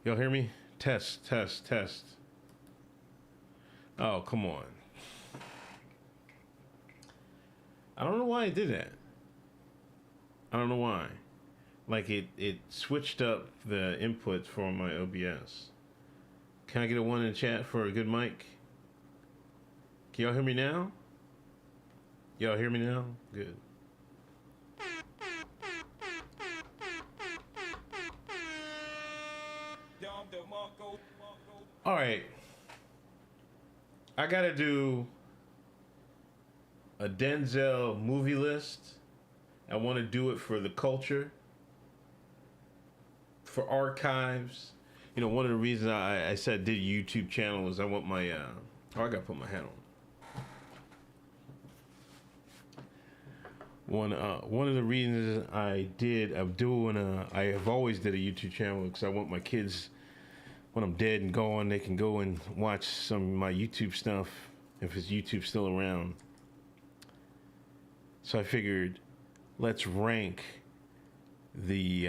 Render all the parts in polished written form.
Y'all hear me? Test, test, test. Oh, come on. I don't know why it did that. I don't know why. Like it switched up the inputs for my OBS. Can I get a 1 in the chat for a good mic? Can y'all hear me now? Y'all hear me now? Good. All right. I gotta do a Denzel movie list. I want to do it for the culture, for archives. You know, one of the reasons I said I did a YouTube channel is I want my, oh, I gotta put my hat on. One of the reasons I have always did a YouTube channel because I want my kids, when I'm dead and gone, they can go and watch some of my YouTube stuff if his YouTube's still around. So I figured, let's rank the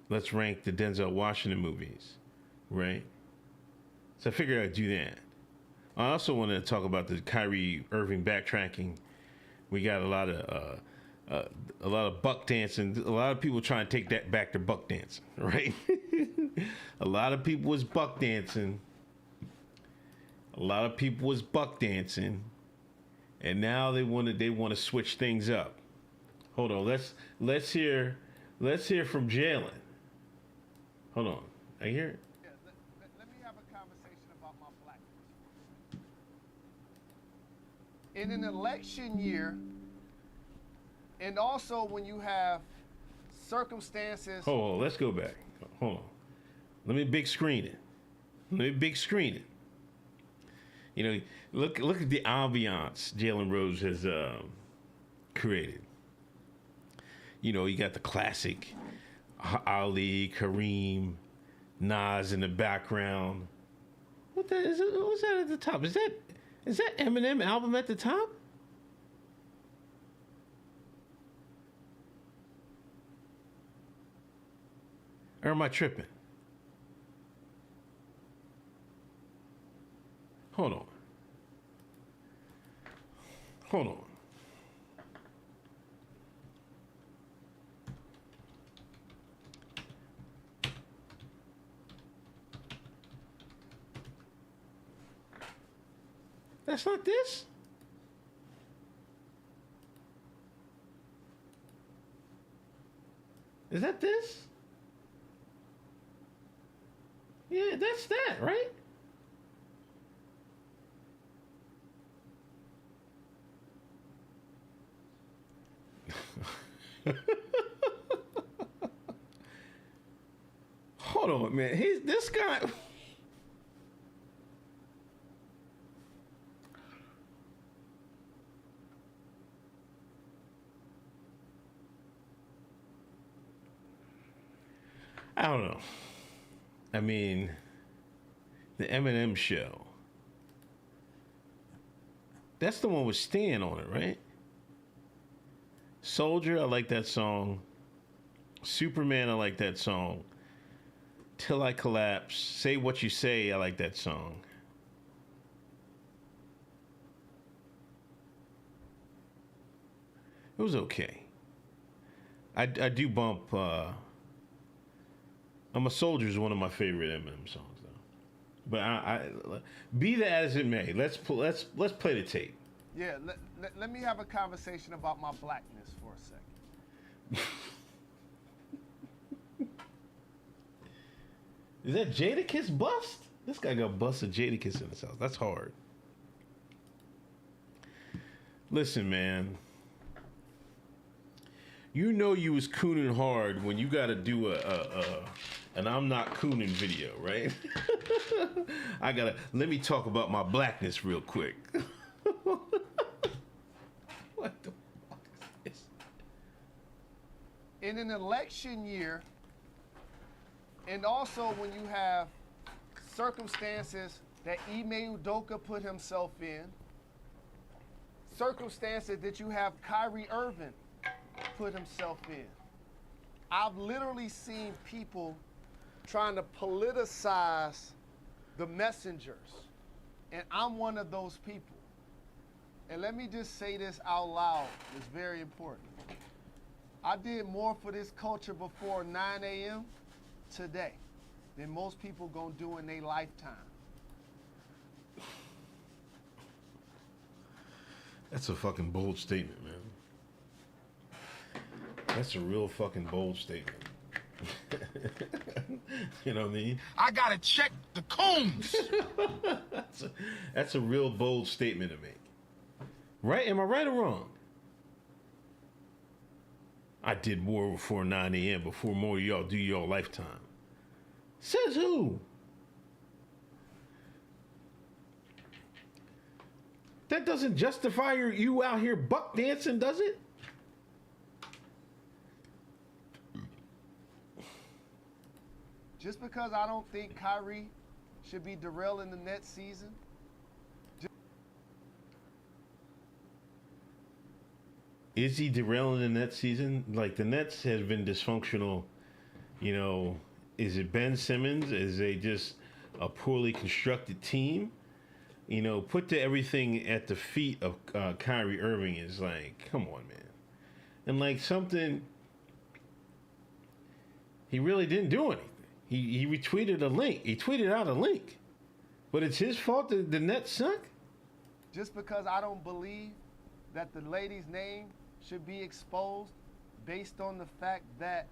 Denzel Washington movies, right? So I figured I'd do that. I also wanted to talk about the Kyrie Irving backtracking. We got a lot of buck dancing. A lot of people trying to take that back to buck dancing, right? A lot of people was buck dancing. And now they want to switch things up. Hold on, let's hear from Jalen. Hold on, I hear it. Yeah, let me have a conversation about my blackness. In an election year, and also when you have circumstances. Hold on, let's go back. Hold on. Let me big screen it. You know, look at the ambiance Jalen Rose has created. You know, you got the classic Ali, Kareem, Nas in the background. What's that at the top? Is that Eminem album at the top? Or am I tripping? Hold on. That's not this? Is that this? Yeah, that's that, right? Hold on, man. This guy. I don't know. I mean, the Eminem show. That's the one with Stan on it, right? Soldier, I like that song. Superman, I like that song. Till I Collapse. Say What You Say, I like that song. It was okay. I do bump. I'm a Soldier is one of my favorite Eminem songs, though. But I be that as it may, let's play the tape. Yeah, let me have a conversation about my blackness for a second. Is that Jadakiss bust? This guy got busted Jadakiss in his house. That's hard. Listen, man. You know you was cooning hard when you got to do an I'm not cooning video, right? Let me talk about my blackness real quick. What the fuck is this? In an election year, and also when you have circumstances that Ime Udoka put himself in, circumstances that you have Kyrie Irving put himself in. I've literally seen people trying to politicize the messengers. And I'm one of those people. And let me just say this out loud. It's very important. I did more for this culture before 9 a.m. today than most people gonna do in their lifetime. That's a fucking bold statement, man. That's a real fucking bold statement. You know what I mean? I gotta check the combs. That's a real bold statement to make. Right? Am I right or wrong? I did more before 9 a.m. before more of y'all do your lifetime. Says who? That doesn't justify you out here buck dancing, does it? Just because I don't think Kyrie should be derailing the Nets season. Is he derailing the Nets season? Like, the Nets has been dysfunctional. You know, is it Ben Simmons? Is they just a poorly constructed team? You know, put everything at the feet of Kyrie Irving is like, come on, man. And like something, he really didn't do anything. He retweeted a link. He tweeted out a link. But it's his fault that the Nets suck? Just because I don't believe that the lady's name should be exposed based on the fact that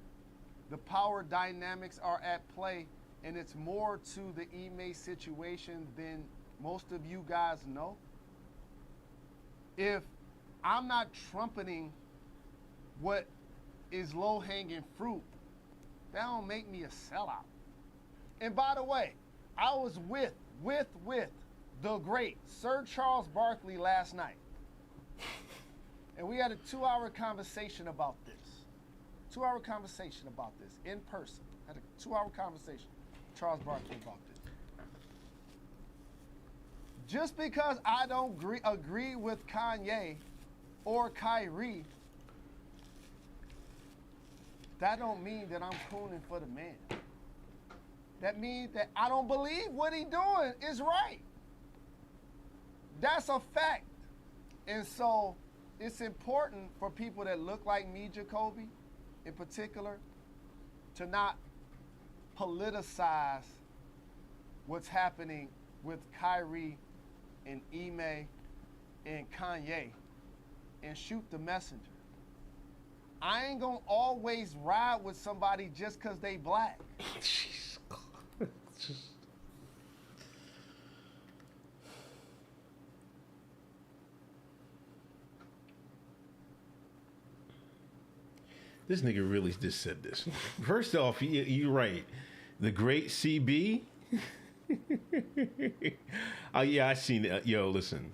the power dynamics are at play and it's more to the Ime situation than most of you guys know. If I'm not trumpeting what is low-hanging fruit, that don't make me a sellout. And by the way, I was with the great Sir Charles Barkley last night. And we had a 2-hour conversation about this. 2-hour conversation about this in person. Had a 2-hour conversation with Charles Barkley about this. Just because I don't agree with Kanye or Kyrie, that don't mean that I'm crooning for the man. That means that I don't believe what he doing is right. That's a fact. And so it's important for people that look like me, Jacoby, in particular, to not politicize what's happening with Kyrie and Ime and Kanye and shoot the messenger. I ain't gonna always ride with somebody just because they black. Jeez. This nigga really just said this. First off, you're right. The great CB. Oh yeah, I seen it. Yo, listen.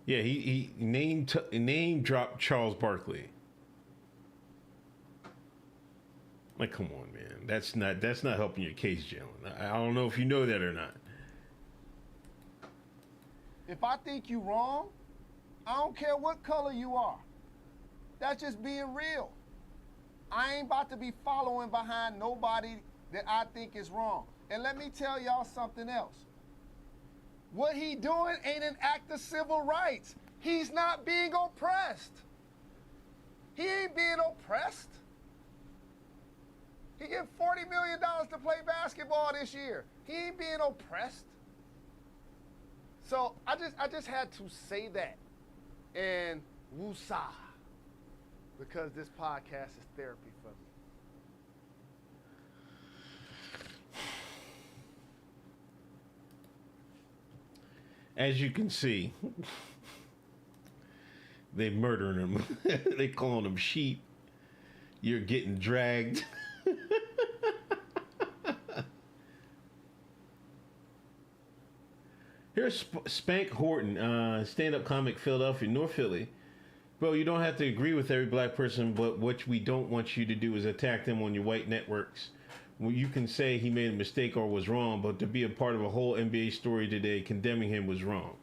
Yeah, he name dropped Charles Barkley. Like, come on, man. That's not helping your case, Jalen. I don't know if you know that or not. If I think you wrong, I don't care what color you are. That's just being real. I ain't about to be following behind nobody that I think is wrong. And let me tell y'all something else. What he doing ain't an act of civil rights. He's not being oppressed. He ain't being oppressed. He get $40 million to play basketball this year. He ain't being oppressed. So I just had to say that. And woosah. Because this podcast is therapy for me. As you can see, they murdering him. They calling him sheep. You're getting dragged. Here's Spank Horton, stand-up comic, Philadelphia, North Philly. Bro, you don't have to agree with every black person, but what we don't want you to do is attack them on your white networks. Well, you can say he made a mistake or was wrong, but to be a part of a whole NBA story today condemning him was wrong.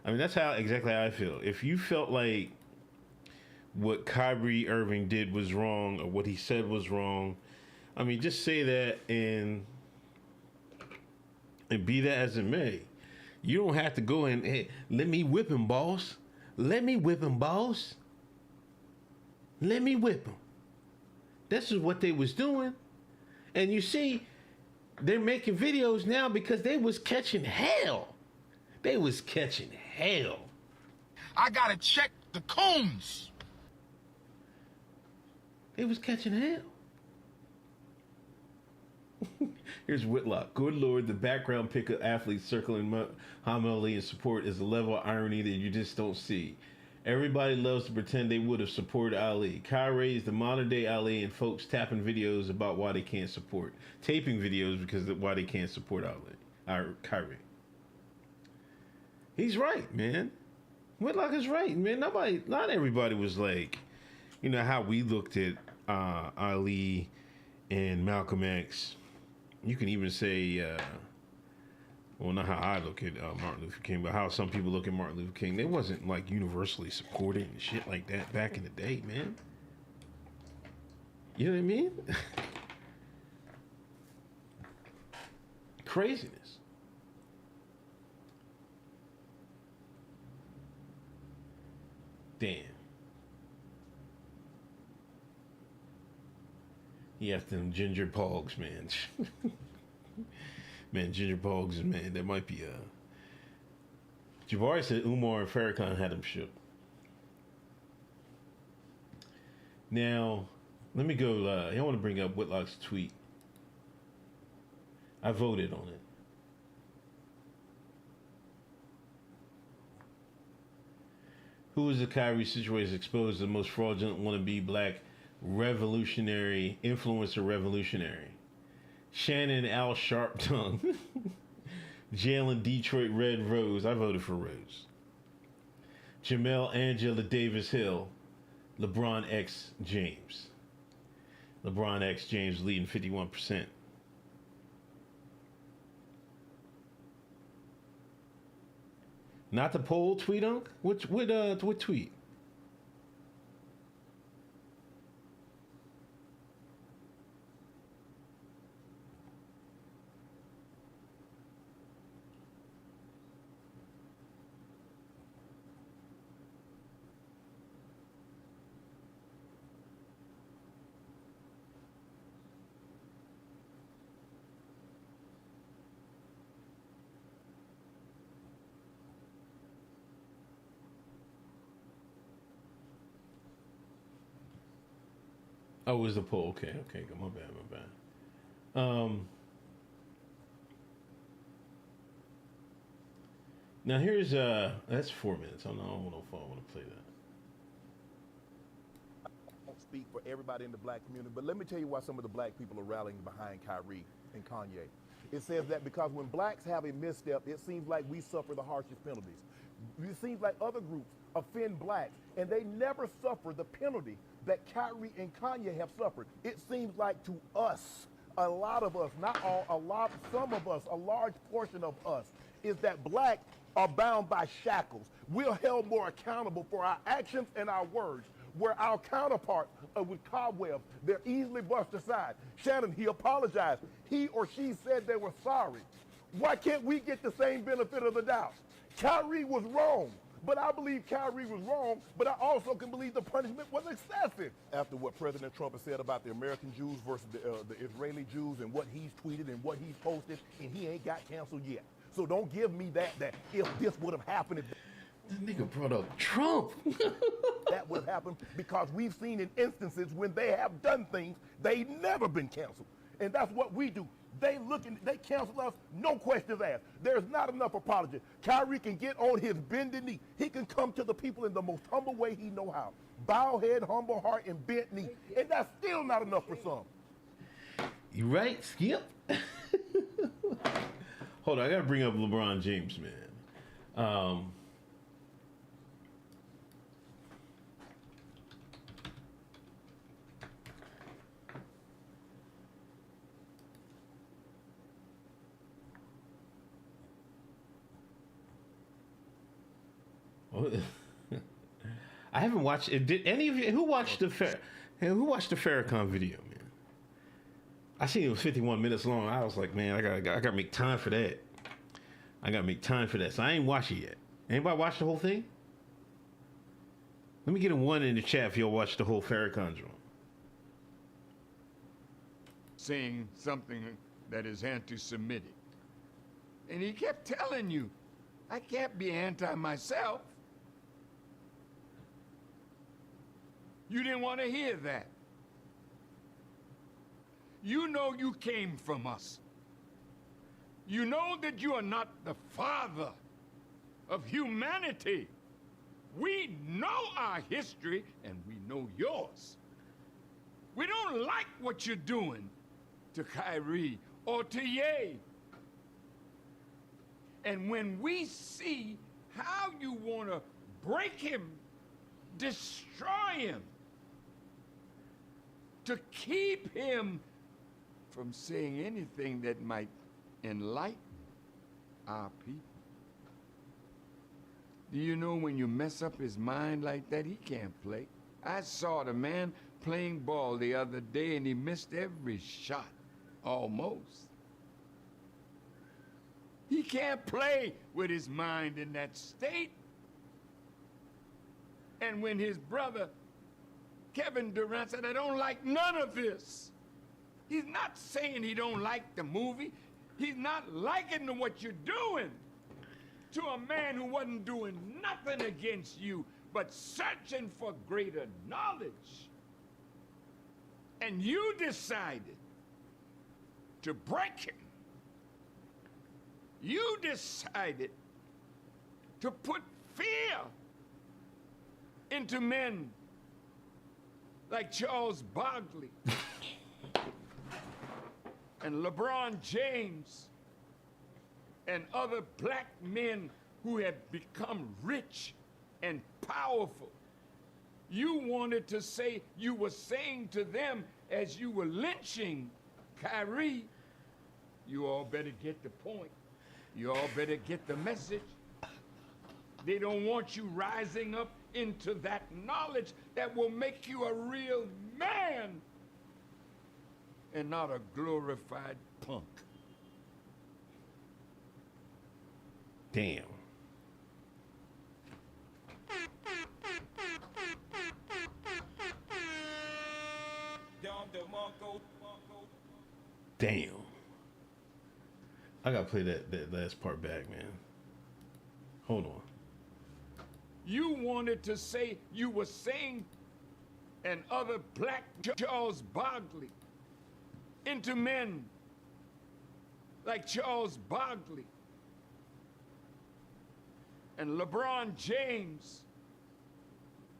I mean, that's exactly how I feel. If you felt like what Kyrie Irving did was wrong or what he said was wrong, I mean, just say that and be that as it may. You don't have to go and, hey, let me whip him, boss. Let me whip him, boss. Let me whip him. This is what they was doing. And you see, they're making videos now because they was catching hell. They was catching hell. I gotta check the combs. They was catching hell. Here's Whitlock. Good Lord, the background pic of athletes circling Muhammad Ali in support is a level of irony that you just don't see. Everybody loves to pretend they would have supported Ali. Kyrie is the modern day Ali, and folks tapping videos about why they can't support. Taping videos because of why they can't support Ali. Kyrie. He's right, man. Whitlock is right, man. Not everybody was like, you know, how we looked at Ali and Malcolm X. You can even say, well, not how I look at Martin Luther King, but how some people look at Martin Luther King. They wasn't like universally supported and shit like that back in the day, man. You know what I mean? Craziness. Damn. You have them ginger pogs, man. Man, ginger pogs, man, that might be Jabari said Umar and Farrakhan had him shook. Now, let me go, I want to bring up Whitlock's tweet. I voted on it. Who is the Kyrie situation exposed the most fraudulent wannabe black revolutionary, influencer revolutionary? Shannon Al Sharptongue. Jalen Detroit Red Rose. I voted for Rose. Jamel Angela Davis Hill. LeBron X James. LeBron X James leading 51%. Not the poll tweet, Unc? What tweet? Oh, it was the poll. Okay, my bad. Now here's that's 4 minutes. I don't know if I want to play that. I won't speak for everybody in the black community, but let me tell you why some of the black people are rallying behind Kyrie and Kanye. It says that because when blacks have a misstep, it seems like we suffer the harshest penalties. It seems like other groups offend blacks, and they never suffer the penalty that Kyrie and Kanye have suffered. It seems like to us, a lot of us, not all, some of us, a large portion of us, is that black are bound by shackles. We're held more accountable for our actions and our words, where our counterparts with cobwebs, they're easily brushed aside. Shannon, he apologized. He or she said they were sorry. Why can't we get the same benefit of the doubt? Kyrie was wrong, but I believe Kyrie was wrong, but I also can believe the punishment was excessive. After what President Trump has said about the American Jews versus the Israeli Jews and what he's tweeted and what he's posted, and he ain't got canceled yet. So don't give me that if this would have happened. That nigga brought up Trump. That would have happened because we've seen in instances when they have done things, they never been canceled. And that's what we do. They cancel us, no questions asked. There's not enough apology. Kyrie can get on his bended knee. He can come to the people in the most humble way he know how. Bow head, humble heart, and bent knee. And that's still not enough for some. You right, Skip? Hold on, I gotta bring up LeBron James, man. I haven't watched it. Did any of you who watched the Farrakhan video, man? I seen it was 51 minutes long. I was like, man, I gotta make time for that. I gotta make time for that. So I ain't watched it yet. Anybody watch the whole thing? Let me get a one in the chat if y'all watch the whole Farrakhan joint. Saying something that is anti-Semitic. And he kept telling you, I can't be anti myself. You didn't want to hear that. You know you came from us. You know that you are not the father of humanity. We know our history and we know yours. We don't like what you're doing to Kyrie or to Ye. And when we see how you want to break him, destroy him, to keep him from saying anything that might enlighten our people. Do you know when you mess up his mind like that, he can't play? I saw the man playing ball the other day and he missed every shot, almost. He can't play with his mind in that state. And when his brother, Kevin Durant, said, I don't like none of this. He's not saying he don't like the movie. He's not liking what you're doing to a man who wasn't doing nothing against you, but searching for greater knowledge. And you decided to break him. You decided to put fear into men like Charles Barkley and LeBron James and other black men who have become rich and powerful. You wanted to say, you were saying to them as you were lynching Kyrie, you all better get the point. You all better get the message. They don't want you rising up into that knowledge that will make you a real man and not a glorified punk. Damn. Damn. I gotta play that last part back, man. Hold on. You wanted to say, you were saying, and other black Charles Barkley into men like Charles Barkley and LeBron James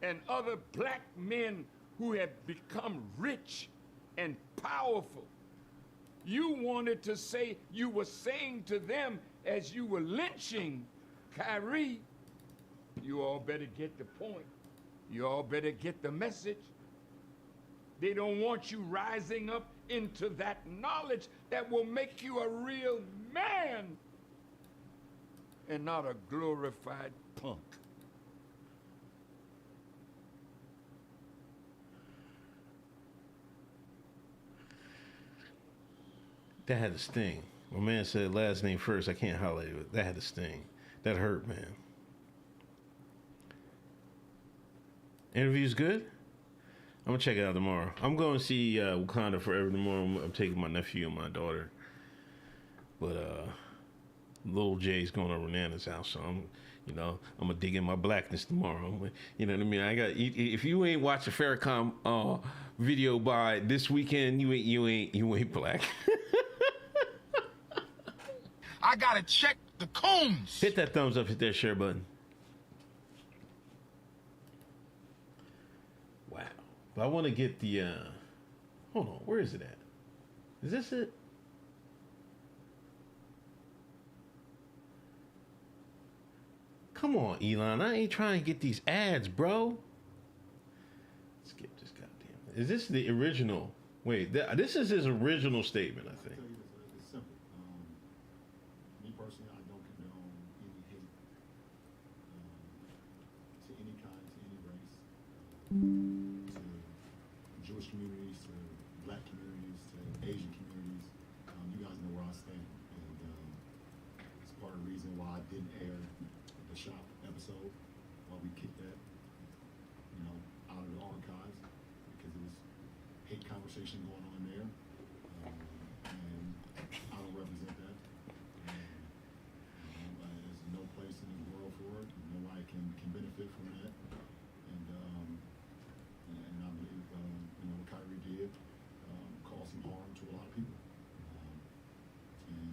and other black men who have become rich and powerful. You wanted to say, you were saying to them as you were lynching Kyrie, you all better get the point. You all better get the message. They don't want you rising up into that knowledge that will make you a real man and not a glorified punk. That had to sting. My man said last name first. I can't highlight it. That had to sting. That hurt, man. Interview's good? I'm gonna check it out tomorrow. I'm going to see Wakanda Forever tomorrow. I'm taking my nephew and my daughter. But little Jay's going to Renana's house, so I'm gonna dig in my blackness tomorrow. You know what I mean? If you ain't watched a Farrakhan video by this weekend, you ain't black. I gotta check the combs. Hit that thumbs up, hit that share button. Wow. But I want to get the, hold on, where is it at? Is this it? Come on, Elon, I ain't trying to get these ads, bro. Skip this goddamn. Is this the original? Wait, this is his original statement, I think. It's simple. Me personally, I don't condone any hate to any kind, to any race, to Jewish communities, to black communities to Asian communities. You guys know where I stand, and it's part of the reason why I didn't air the shop episode, why we kicked that, out of the archives, because it was hate conversation going on there, and I don't represent that. There's no place in the world for it. Nobody can benefit from that, and I believe what Kyrie did caused some harm to a lot of people, and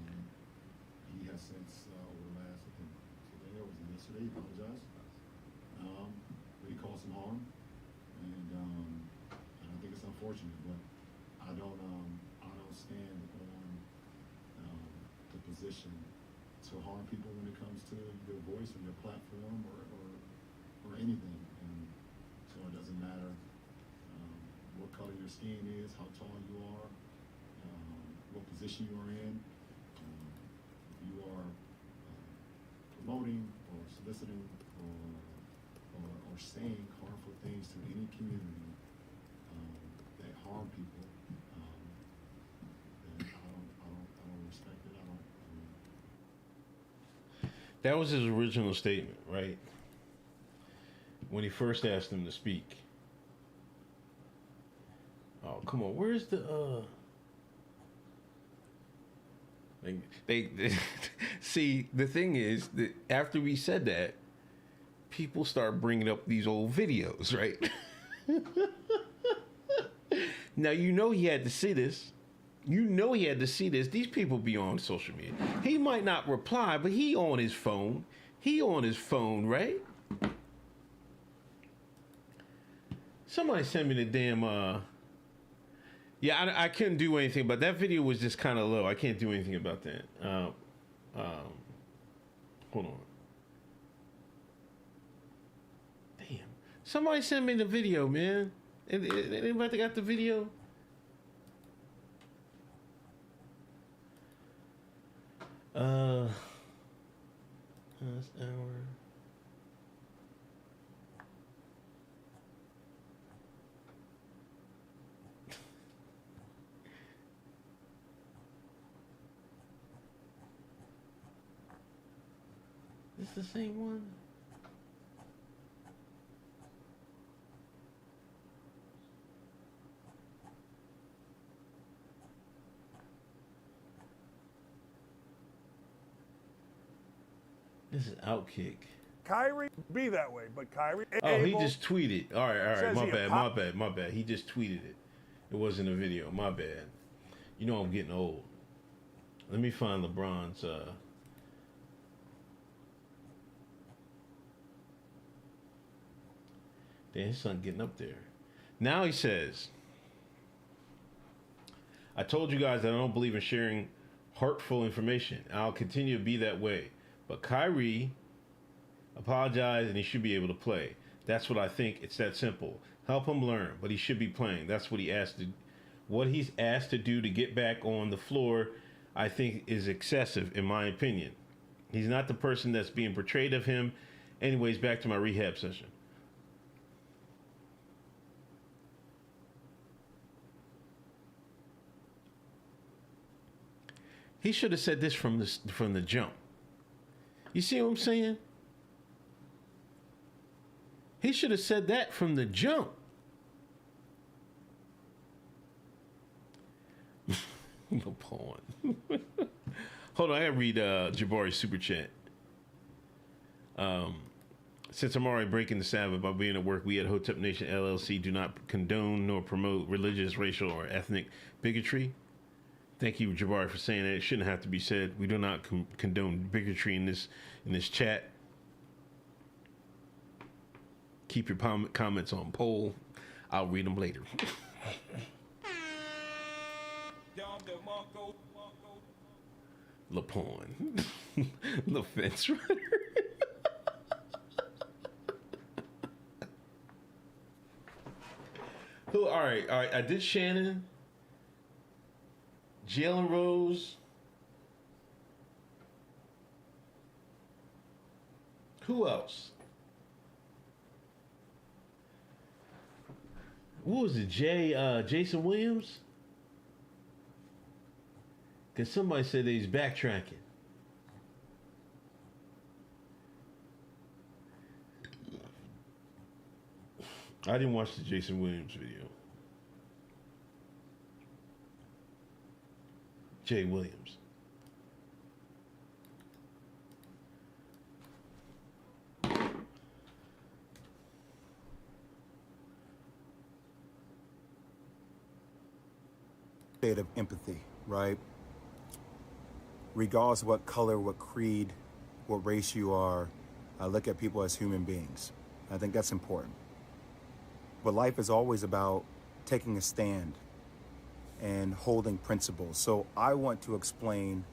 he has since over the last, I think today or was it yesterday, he apologized, but he caused some harm, and I think it's unfortunate, but I don't stand on the position to harm people when it comes to your voice or your platform or anything. And so it doesn't matter what color your skin is, how tall you are, what position you are in. If you are promoting or soliciting or saying harmful things to any community that harm people, then I don't respect it. That was his original statement, right? When he first asked him to speak. Oh, come on. Where's the they see, the thing is that after we said that, people start bringing up these old videos, right? Now, he had to see this. He had to see this. These people be on social media. He might not reply, but he on his phone. Right? Somebody sent me the damn, yeah, I couldn't do anything, but that video was just kind of low. I can't do anything about that. Hold on. Damn. Somebody sent me the video, man. Anybody got the video? Last hour. Is this the same one? This is Outkick. Kyrie be that way, but Kyrie. Oh, he just tweeted. All right. Says My he bad. He just tweeted it. It wasn't a video. My bad. I'm getting old. Let me find LeBron's. Damn, his son getting up there. Now he says, I told you guys that I don't believe in sharing hurtful information. I'll continue to be that way. But Kyrie apologized and he should be able to play. That's what I think. It's that simple. Help him learn, but he should be playing. That's what what he's asked to do to get back on the floor, I think is excessive in my opinion. He's not the person that's being portrayed of him. Anyways, back to my rehab session. He should have said this from the jump. You see what I'm saying? He should have said that from the jump. No pawn. Hold on, I gotta read Jabari's super chat. Since I'm already breaking the Sabbath by being at work, we at Hotep Nation LLC do not condone nor promote religious, racial, or ethnic bigotry. Thank you, Jabari, for saying that. It shouldn't have to be said. We do not condone bigotry in this chat. Keep your comments on poll. I'll read them later. LaPawn. The fence runner. Who? All right. I did Shannon. Jalen Rose. Who else? What was it? Jason Williams? Because somebody said they was backtracking. I didn't watch the Jason Williams video. Jay Williams. State of empathy, right? Regardless of what color, what creed, what race you are, I look at people as human beings. I think that's important. But life is always about taking a stand and holding principles. So I want to explain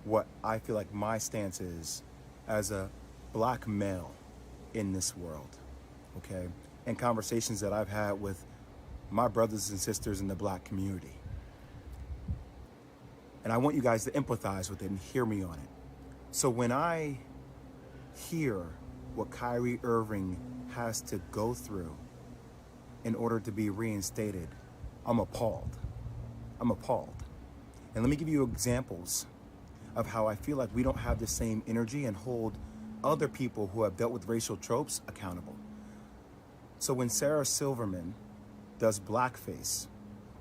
what I feel like my stance is as a black male in this world, okay? And conversations that I've had with my brothers and sisters in the black community. And I want you guys to empathize with it and hear me on it. So when I hear what Kyrie Irving has to go through in order to be reinstated, I'm appalled. I'm appalled. And let me give you examples of how I feel like we don't have the same energy and hold other people who have dealt with racial tropes accountable. So when Sarah Silverman does blackface,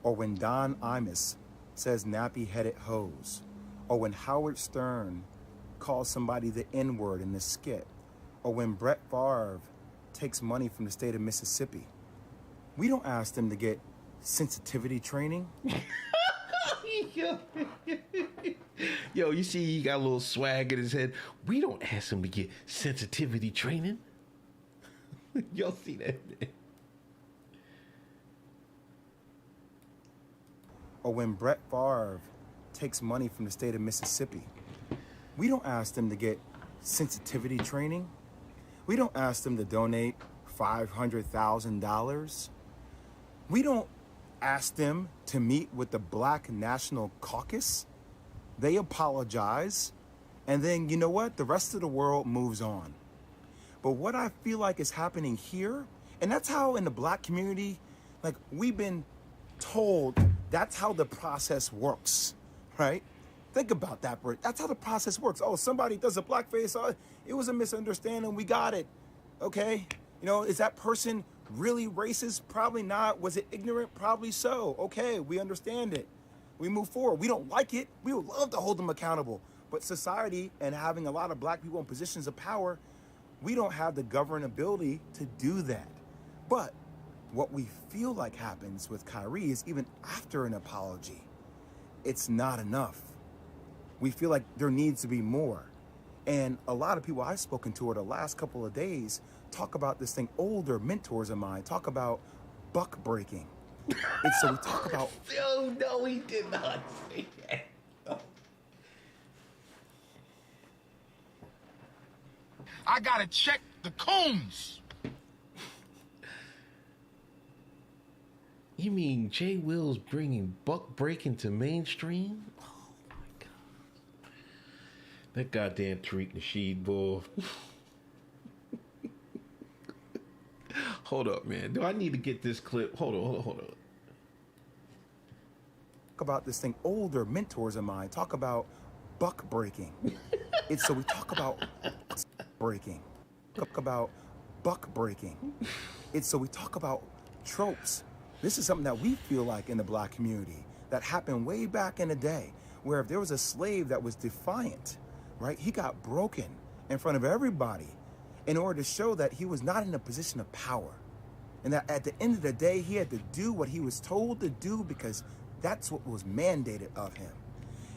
or when Don Imus says nappy-headed hoes, or when Howard Stern calls somebody the N-word in the skit, or when Brett Favre takes money from the state of Mississippi, we don't ask them to get sensitivity training. Yo, you see he got a little swag in his head. We don't ask him to get sensitivity training. Y'all see that? Or when Brett Favre takes money from the state of Mississippi, we don't ask them to get sensitivity training. We don't ask them to donate $500,000. We don't ask them to meet with the Black National Caucus. They apologize, and then you know what? The rest of the world moves on. But what I feel like is happening here, and that's how in the black community, like we've been told that's how the process works, right? Think about that, Bert. That's how the process works. Oh, somebody does a blackface. Oh, it was a misunderstanding. We got it. Okay. You know, is that person really racist? Probably not. Was it ignorant? Probably so. Okay, we understand it. We move forward. We don't like it. We would love to hold them accountable. But society and having a lot of black people in positions of power, we don't have the governability to do that. But what we feel like happens with Kyrie is even after an apology, it's not enough. We feel like there needs to be more. And a lot of people I've spoken to over the last couple of days talk about this thing. Older mentors of mine talk about buck breaking. And so we talk about... Oh, no, he did not say that. I gotta check the combs. You mean Jay Will's bringing buck breaking to mainstream? Oh my God. That goddamn Tariq Nasheed bull. Hold up, man. Do I need to get this clip? Hold on. Talk about this thing. Older mentors of mine talk about buck breaking. And so we talk about breaking. Talk about buck breaking. And so we talk about tropes. This is something that we feel like in the black community that happened way back in the day, where if there was a slave that was defiant, right, he got broken in front of everybody in order to show that he was not in a position of power. And that at the end of the day, he had to do what he was told to do because that's what was mandated of him.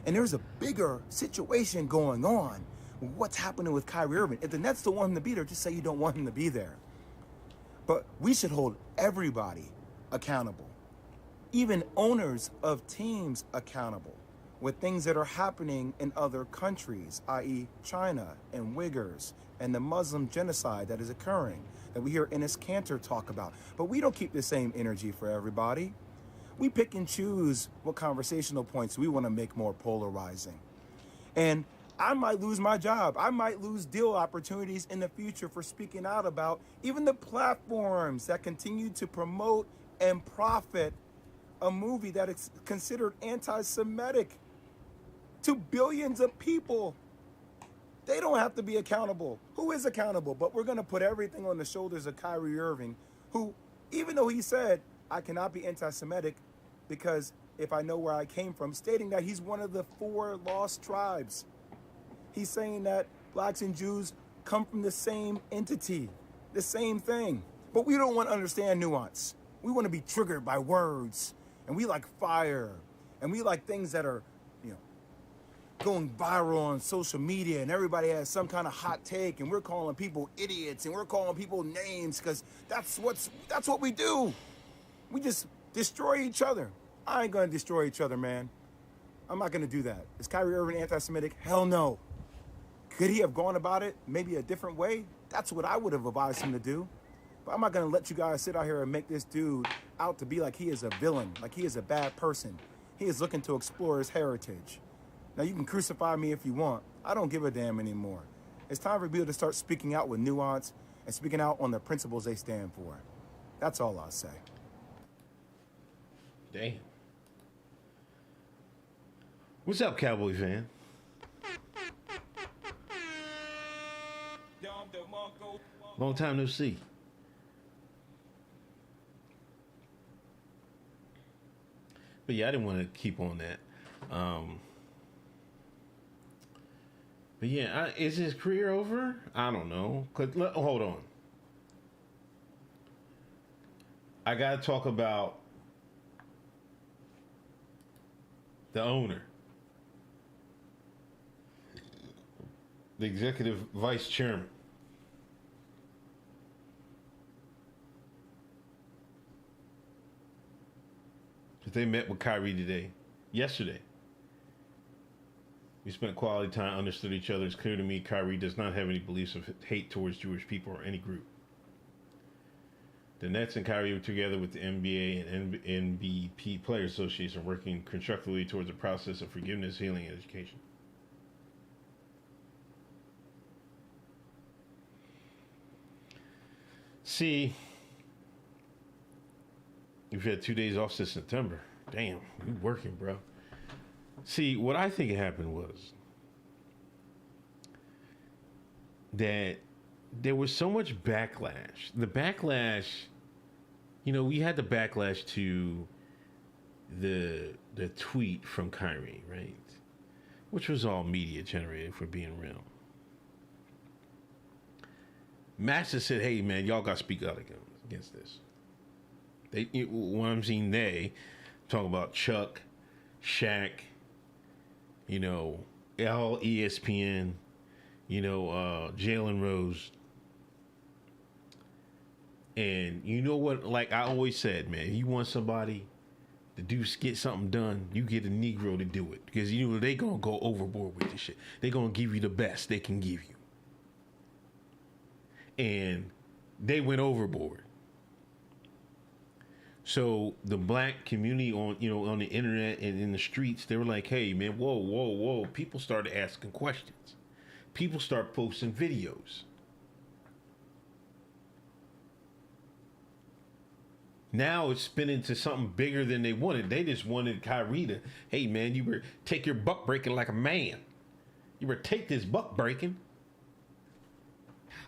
And there's a bigger situation going on with what's happening with Kyrie Irving. If the Nets don't want him to be there, just say you don't want him to be there. But we should hold everybody accountable, even owners of teams accountable with things that are happening in other countries, i.e. China and Uyghurs and the Muslim genocide that is occurring that we hear Enes Kanter talk about. But we don't keep the same energy for everybody. We pick and choose what conversational points we want to make more polarizing. And I might lose my job. I might lose deal opportunities in the future for speaking out about even the platforms that continue to promote and profit a movie that is considered anti-Semitic. to billions of people. They don't have to be accountable. Who is accountable? But we're going to put everything on the shoulders of Kyrie Irving, who, even though he said, I cannot be anti-Semitic because if I know where I came from, stating that he's one of the 4 lost tribes. He's saying that blacks and Jews come from the same entity, the same thing. But we don't want to understand nuance. We want to be triggered by words, and we like fire, and we like things that are, going viral on social media, and everybody has some kind of hot take, and we're calling people idiots, and we're calling people names, because that's what we do. We just destroy each other. I ain't gonna destroy each other, man. I'm not gonna do that. Is Kyrie Irving anti-Semitic? Hell no. Could he have gone about it maybe a different way? That's what I would have advised him to do. But I'm not gonna let you guys sit out here and make this dude out to be like he is a villain, like he is a bad person. He is looking to explore his heritage. Now, you can crucify me if you want. I don't give a damn anymore. It's time for people to start speaking out with nuance and speaking out on the principles they stand for. That's all I'll say. Damn. What's up, Cowboy fan? Long time no see. But yeah, I didn't want to keep on that. But yeah, is his career over? I don't know. Hold on. I got to talk about the owner, the executive vice chairman. They met with Kyrie yesterday. We spent quality time, understood each other. It's clear to me Kyrie does not have any beliefs of hate towards Jewish people or any group. The Nets and Kyrie were together with the NBA and NBP Players Association working constructively towards a process of forgiveness, healing, and education. See, you've had 2 days off since September. Damn, you working, bro. See, what I think happened was that there was so much backlash. The backlash, we had the backlash to the tweet from Kyrie, right? Which was all media generated, for being real. Master said, hey, man, y'all got to speak out against this. When I'm seeing talk about Chuck, Shaq, ESPN, Jalen Rose. And you know what? Like I always said, man, if you want somebody to get something done, you get a Negro to do it. Because they going to go overboard with this shit. They going to give you the best they can give you. And they went overboard. So the black community on the internet and in the streets, they were like, hey, man, whoa. People started asking questions. People start posting videos. Now it's spin into something bigger than they wanted. They just wanted Kyrie to, hey, man, you better take your buck breaking like a man. You better take this buck breaking.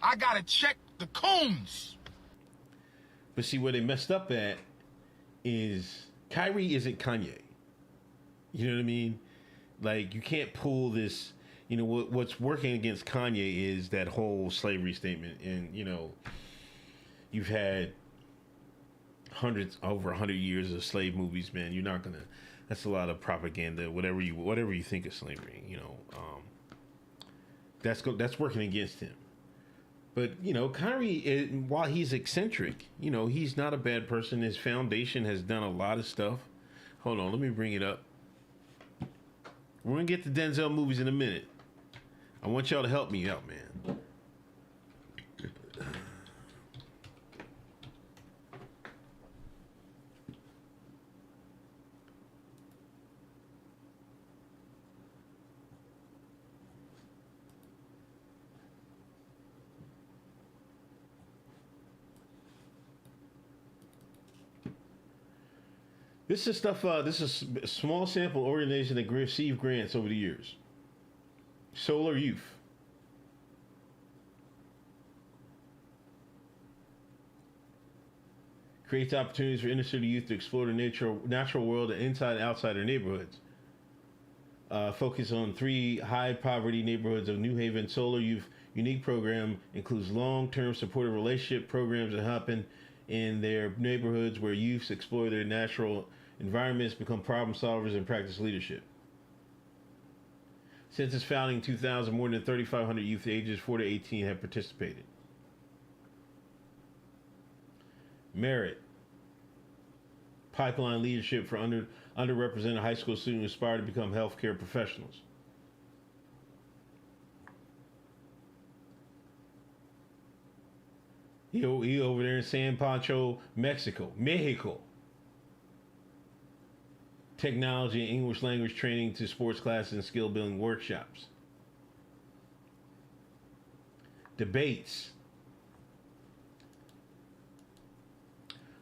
I gotta check the coons. But see, where they messed up at is Kyrie isn't Kanye. You know what I mean? Like, you can't pull this. What's working against Kanye is that whole slavery statement. And, you've had over 100 years of slave movies, man. You're not gonna. That's a lot of propaganda. Whatever you think of slavery, that's working against him. But Kyrie, while he's eccentric, he's not a bad person. His foundation has done a lot of stuff. Hold on, let me bring it up. We're gonna get to Denzel movies in a minute. I want y'all to help me out, man. This is stuff. This is a small sample organization that received grants over the years. Solar Youth. Creates opportunities for inner city youth to explore the natural world and inside and outside their neighborhoods. Focus on 3 high poverty neighborhoods of New Haven. Solar Youth unique program includes long-term supportive relationship programs that happen in their neighborhoods where youths explore their natural environments, become problem solvers, and practice leadership. Since its founding in 2000, more than 3,500 youth ages 4 to 18 have participated. Merit. Pipeline leadership for underrepresented high school students who aspire to become healthcare professionals. He over there in San Pancho, Mexico. Technology and English language training to sports classes and skill building workshops. Debates.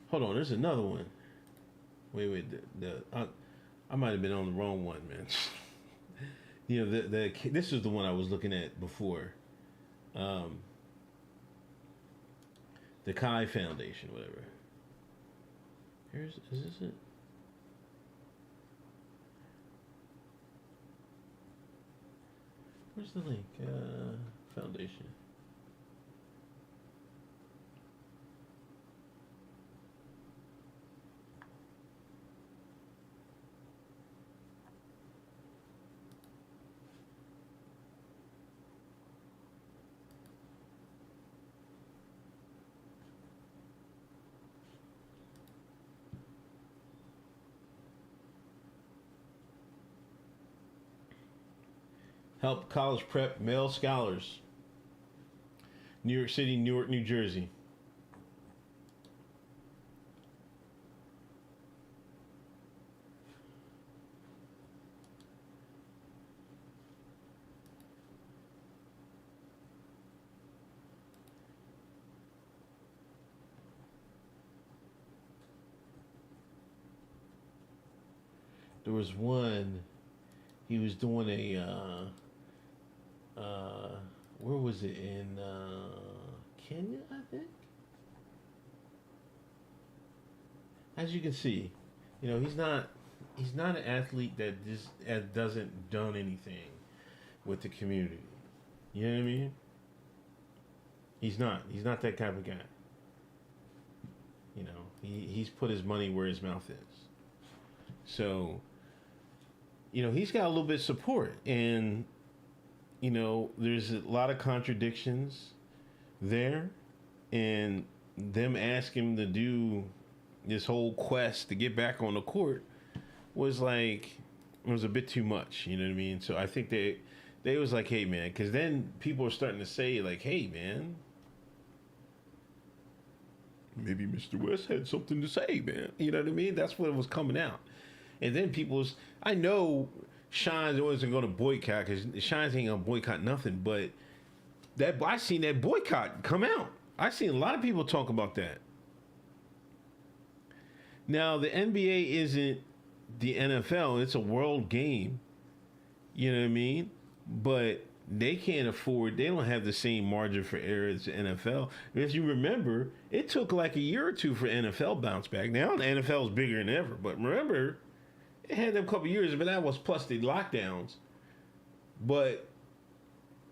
Hold on, there's another one. Wait, I might have been on the wrong one, man. You know, this is the one I was looking at before. The Kai Foundation, whatever. Is this it? Where's the link? Foundation. Help college prep male scholars. New York City, Newark, New Jersey. There was one, he was doing a where was it, in Kenya, I think. As you can see, you know, he's not an athlete that just doesn't done anything with the community. You know what I mean? He's not that type of guy. You know, he's put his money where his mouth is. So, you know, he's got a little bit of support, and you know, there's a lot of contradictions there, and them asking him to do this whole quest to get back on the court was like, it was a bit too much, you know what I mean? So I think they was like, hey man, because then people are starting to say like, hey man, maybe Mr. West had something to say, man. You know what I mean? That's what was coming out. And then I know Shines wasn't going to boycott, because Shines ain't going to boycott nothing, but I seen that boycott come out. I seen a lot of people talk about that. Now, the NBA isn't the NFL. It's a world game. You know what I mean? But they can't afford, they don't have the same margin for error as the NFL. If you remember, it took like a year or two for NFL bounce back. Now the NFL is bigger than ever, but remember, it had them a couple years, but that was plus the lockdowns. But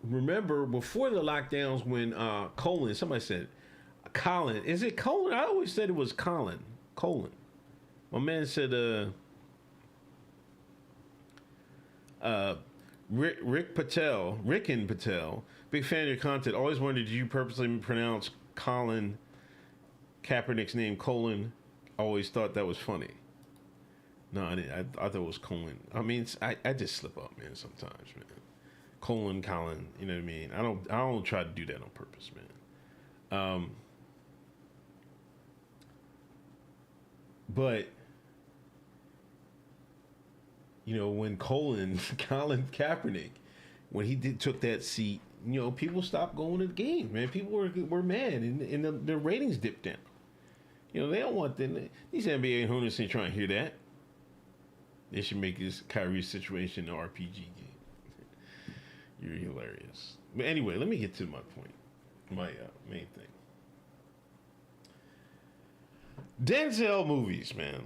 remember, before the lockdowns, when somebody said, Colin, is it Colin? I always said it was Colin. My man said, Rick and Patel, big fan of your content. Always wondered, did you purposely pronounce Colin Kaepernick's name Colin? Always thought that was funny. No, I didn't. I thought it was Colin. I mean, I just slip up, man, sometimes, man. Colin, you know what I mean? I don't try to do that on purpose, man. But you know, when Colin Kaepernick, when he took that seat, you know, people stopped going to the games, man. People were mad, and the ratings dipped down. You know, they don't want these NBA owners ain't trying to hear that. They should make this Kyrie situation an RPG game. You're hilarious. But anyway, let me get to my point. My main thing. Denzel movies, man.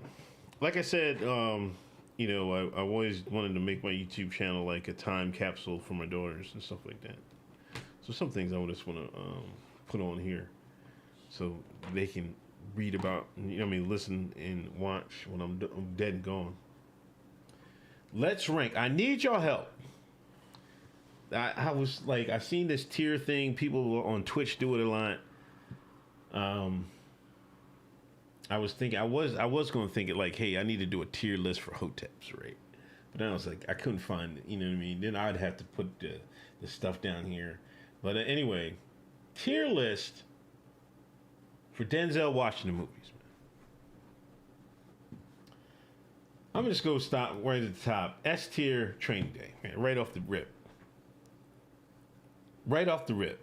Like I said, you know, I always wanted to make my YouTube channel like a time capsule for my daughters and stuff like that. So some things I just want to put on here so they can read about, you know, I mean, listen and watch when I'm dead and gone. Let's rank. I need your help. I was like, I seen this tier thing. People on Twitch do it a lot. I was thinking, I was going to think it like, hey, I need to do a tier list for Hoteps, right? But then I was like, I couldn't find it. You know what I mean? Then I'd have to put the stuff down here. But anyway, tier list for Denzel Washington movies. I'm just going to stop right at the top. S tier, Training Day, man, right off the rip. Right off the rip.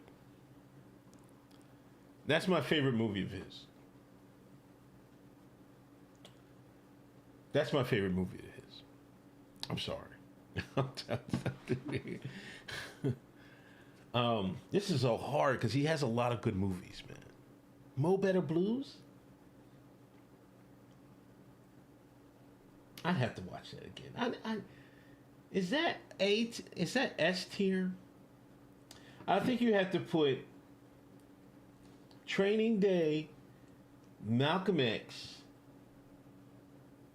That's my favorite movie of his. That's my favorite movie of his. I'm sorry. This is so hard because he has a lot of good movies, man. Mo Better Blues? I'd have to watch that again. Is that S tier? I think you have to put Training Day, Malcolm X,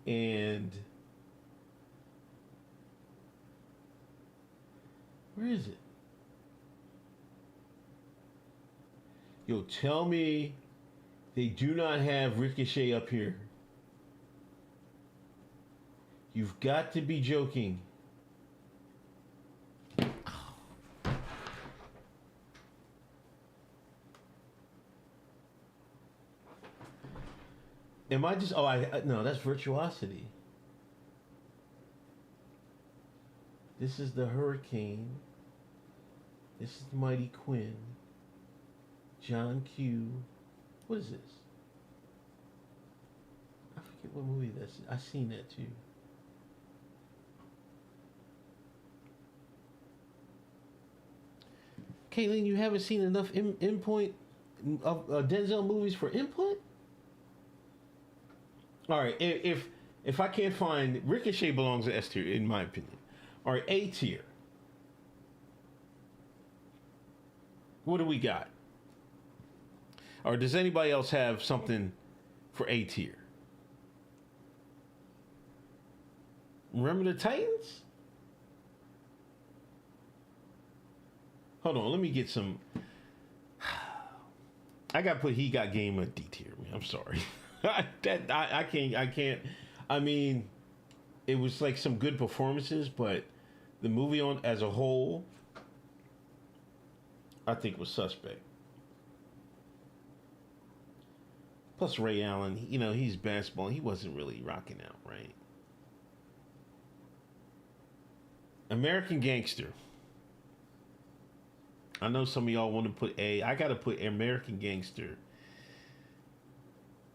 and where is it? Yo, tell me they do not have Ricochet up here. You've got to be joking. Am I just... Oh, no, that's Virtuosity. This is the Hurricane. This is Mighty Quinn. John Q. What is this? I forget what movie that's... I've seen that too. Kayleen, you haven't seen enough input of Denzel movies for input? All right, if I can't find... Ricochet belongs to S tier, in my opinion. All right, A tier. What do we got? Or does anybody else have something for A tier? Remember the Titans? Hold on, let me get some... I got to put He Got Game at D tier, man. I'm sorry. I can't. I mean, it was like some good performances, but the movie on as a whole, I think was suspect. Plus Ray Allen, you know, he's basketball. He wasn't really rocking out, right? American Gangster. I know some of y'all want to put A. I got to put American Gangster.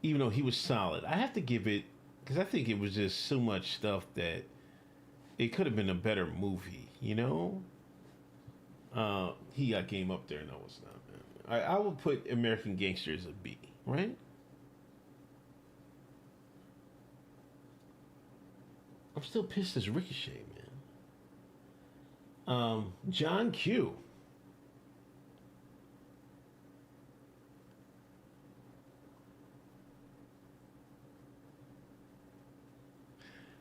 Even though he was solid, I have to give it, because I think it was just so much stuff that it could have been a better movie, you know? He Got Game up there. No, it's not, man. I would put American Gangster as a B, right? I'm still pissed as Ricochet, man. John Q.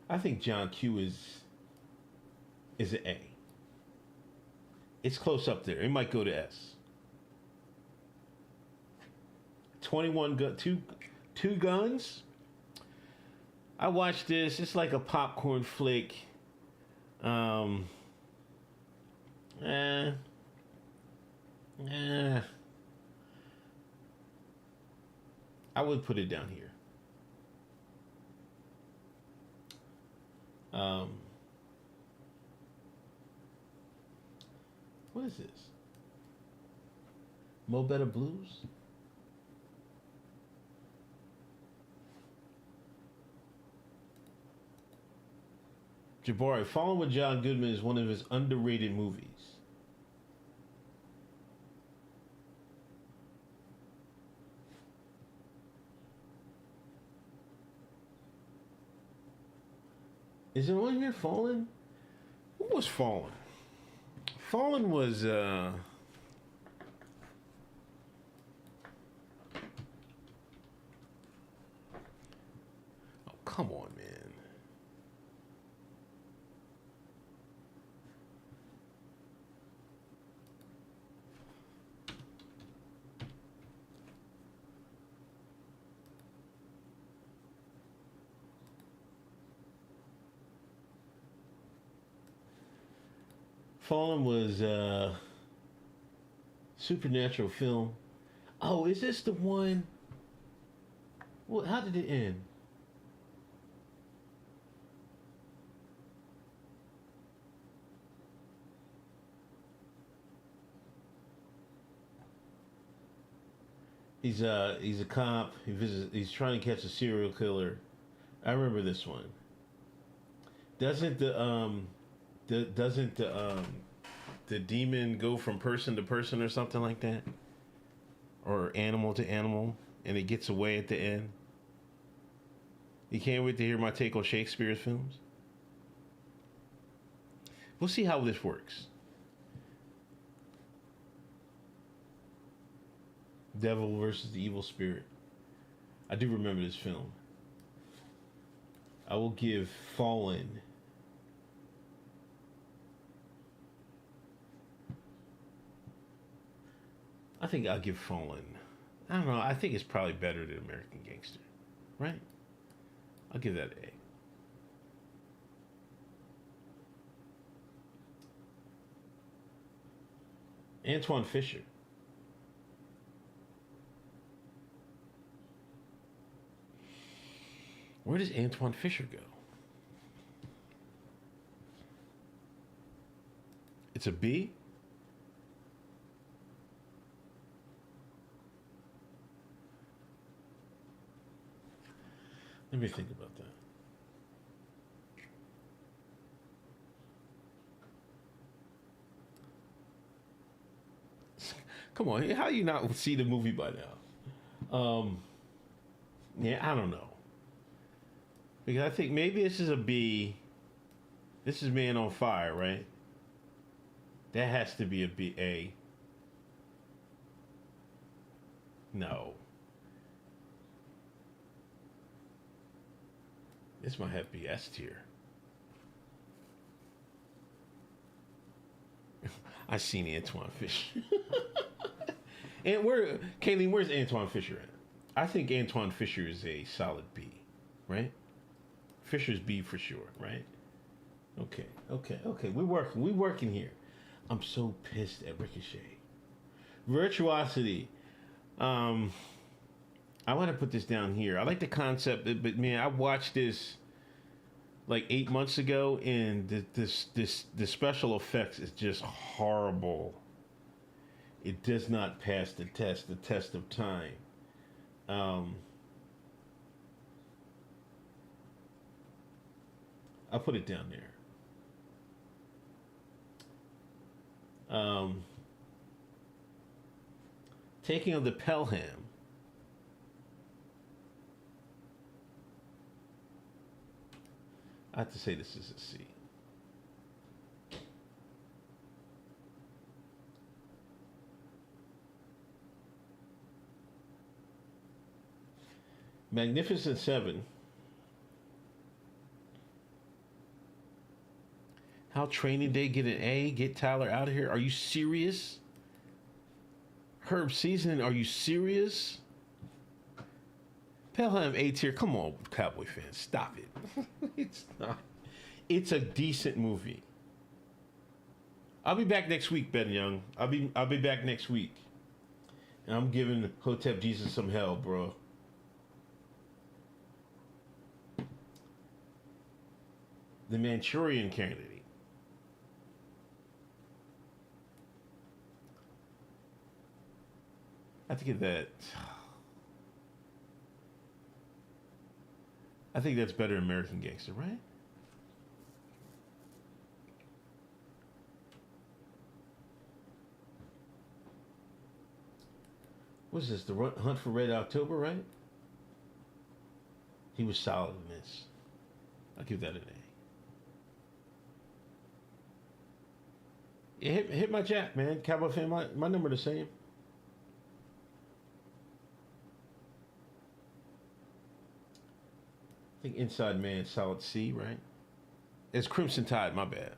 I think John Q is an A. It's close up there. It might go to S. 21 two guns. I watched this. It's like a popcorn flick. I would put it down here. What is this? Mo Better Blues? Jabari, Fallen with John Goodman is one of his underrated movies. Is it on here, Fallen? What was Fallen? Fallen was, oh, come on, man. Fallen was supernatural film. Oh, is this the one? Well, how did it end? He's a cop. He's trying to catch a serial killer. I remember this one. Doesn't the demon go from person to person or something like that, or animal to animal, and it gets away at the end? You can't wait to hear my take on Shakespeare's films. We'll see how this works. Devil versus the evil spirit. I do remember this film. I will give Fallen I think I'll give Fallen. I don't know. I think it's probably better than American Gangster, right? I'll give that an A. Antoine Fisher. Where does Antoine Fisher go? It's a B? Let me think about that. Come on, how you not see the movie by now? Yeah, I don't know. Because I think maybe this is a B. This is Man on Fire, right? That has to be a B. A. No. This might have to be S tier. I seen Antoine Fisher. And Kayleen, where's Antoine Fisher at? I think Antoine Fisher is a solid B, right? Fisher's B for sure, right? Okay. We're working here. I'm so pissed at Ricochet. Virtuosity. I want to put this down here. I like the concept, but man, I watched this like 8 months ago, and the special effects is just horrible. It does not pass the test of time. I'll put it down there. Taking of the Pelham. I have to say this is a C. Magnificent Seven. How Training Day get an A? Get Tyler out of here. Are you serious? Herb Seasoning, are you serious? Pelham A tier. Come on, Cowboy fans, stop it. It's not. It's a decent movie. I'll be back next week, Ben Young. I'll be back next week, and I'm giving Hotep Jesus some hell, bro. The Manchurian Candidate. I have to get that. I think that's better than American Gangster, right? What's this? The Hunt for Red October, right? He was solid in this. I'll give that an A. Yeah, hit my jack, man. Cowboy fan, my number the same. I think Inside Man, solid C, right? It's Crimson Tide, my bad.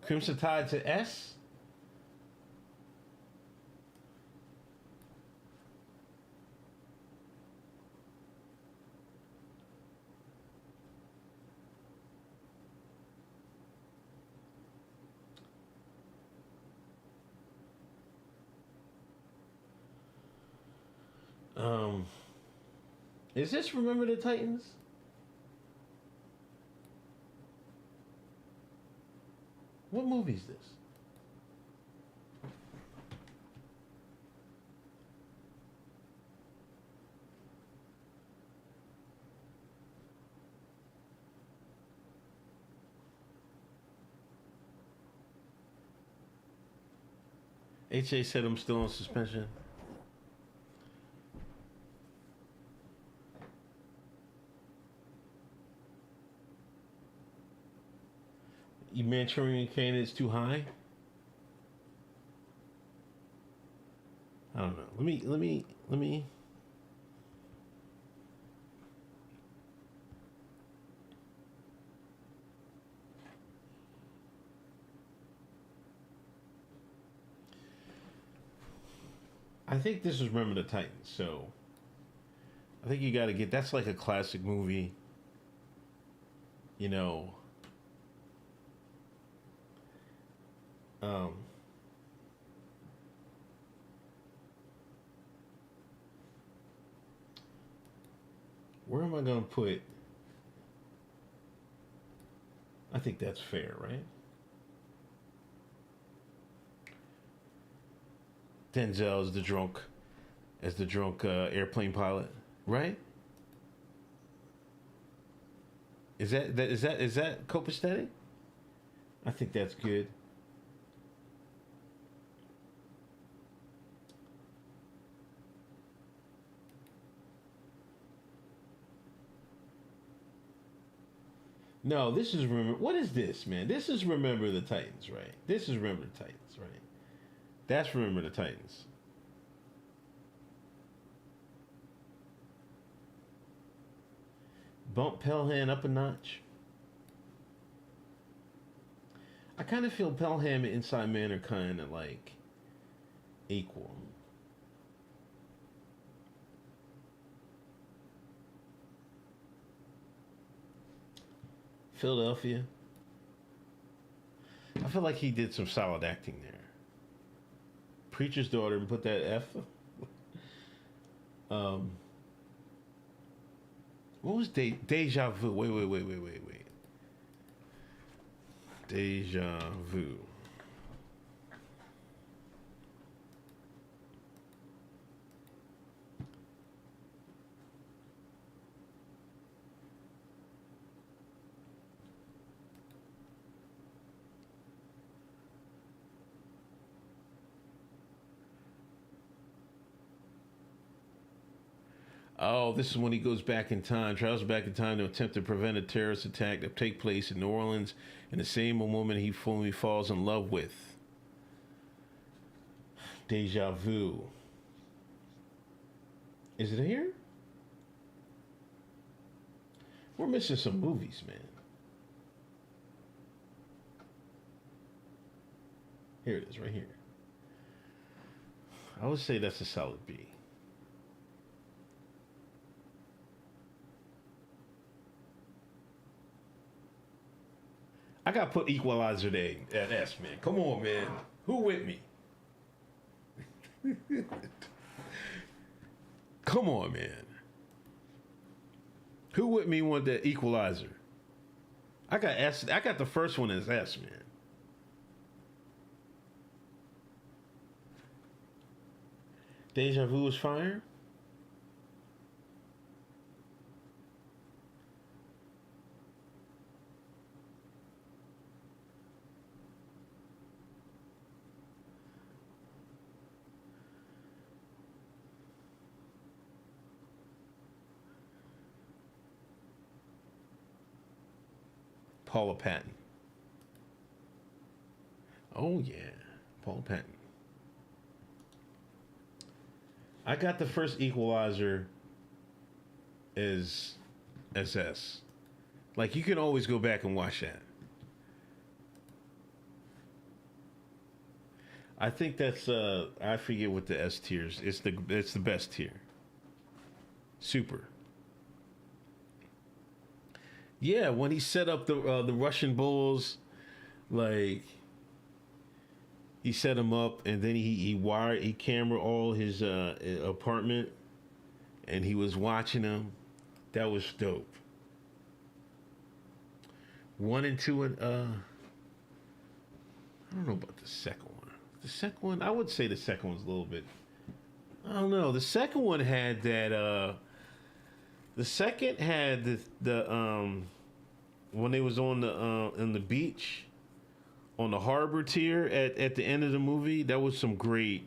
Crimson Tide's an S? Is this Remember the Titans? What movie is this? HA said I'm still on suspension. You Manchurian Candidate is too high? I don't know. Let me. I think this is Remember the Titans, so I think you got to get. That's like a classic movie. You know. Where am I going to put? I think that's fair, right? Denzel is the drunk airplane pilot, right? Is that copacetic? I think that's good. No, this is Remember. What is this, man? This is Remember the Titans, right? This is Remember the Titans, right? That's Remember the Titans. Bump Pelham up a notch. I kind of feel Pelham and Inside Man are kind of like equal. Philadelphia. I feel like he did some solid acting there. Preacher's Daughter, and put that F. What was Deja Vu? Wait. Deja Vu. Oh, this is when he goes back in time, travels back in time to attempt to prevent a terrorist attack that take place in New Orleans and the same woman he fully falls in love with. Deja Vu. Is it here? We're missing some movies, man. Here it is, right here. I would say that's a solid B. I got to put Equalizer there at S, man. Come on, man. Who with me? Come on, man. Who with me want the Equalizer? I got S. I got the first one as S, man. Deja Vu is fire. Paula Patton. Oh yeah, Paula Patton. I got the first Equalizer as SS. Like, you can always go back and watch that. I think that's I forget what the S tiers. It's the best tier. Super. Yeah, when he set up the Russian bulls, like, he set him up, and then he camera all his apartment, and he was watching them. That was dope. 1 and 2 and I don't know about the second one. The second one, I would say the second one's a little bit. I don't know. The second one had that. The second had the when they was on the beach, on the harbor tier at the end of the movie. That was some great.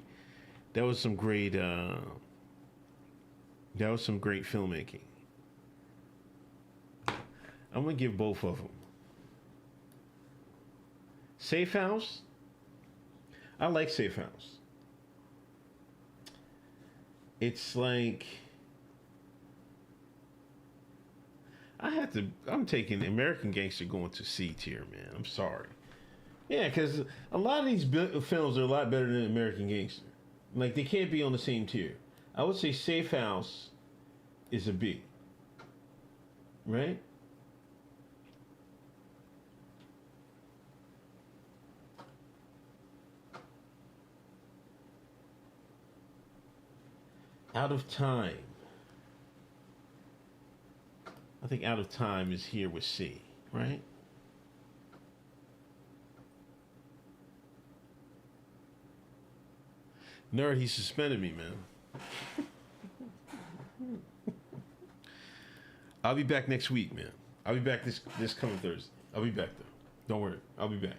That was some great filmmaking. I'm gonna give both of them. Safe House. I like Safe House. It's like, I'm taking American Gangster going to C tier, man. I'm sorry. Yeah, because a lot of these films are a lot better than American Gangster. Like, they can't be on the same tier. I would say Safe House is a B. Right? Out of Time. I think Out of Time is here with C, right? Nerd, he suspended me, man. I'll be back next week, man. I'll be back this coming Thursday. I'll be back though. Don't worry. I'll be back.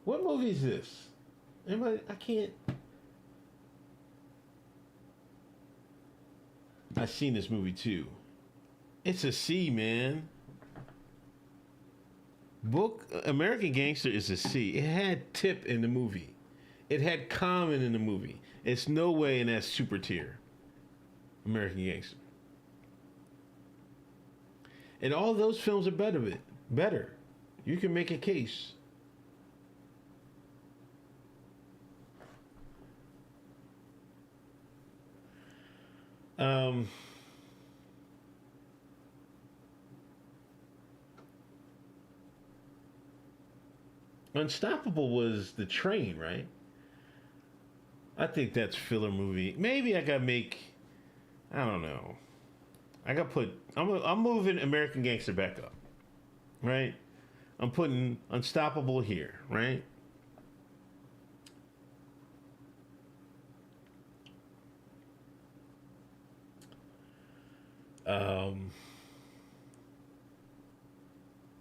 What movie is this? Anybody? I can't. I've seen this movie too. It's a C, man. American Gangster is a C. It had Tip in the movie. It had Common in the movie. It's no way in that super tier. American Gangster. And all those films are better. You can make a case. Unstoppable was the train, right? I think that's filler movie. Maybe I gotta make. I don't know. I gotta put. I'm moving American Gangster back up, right? I'm putting Unstoppable here, right?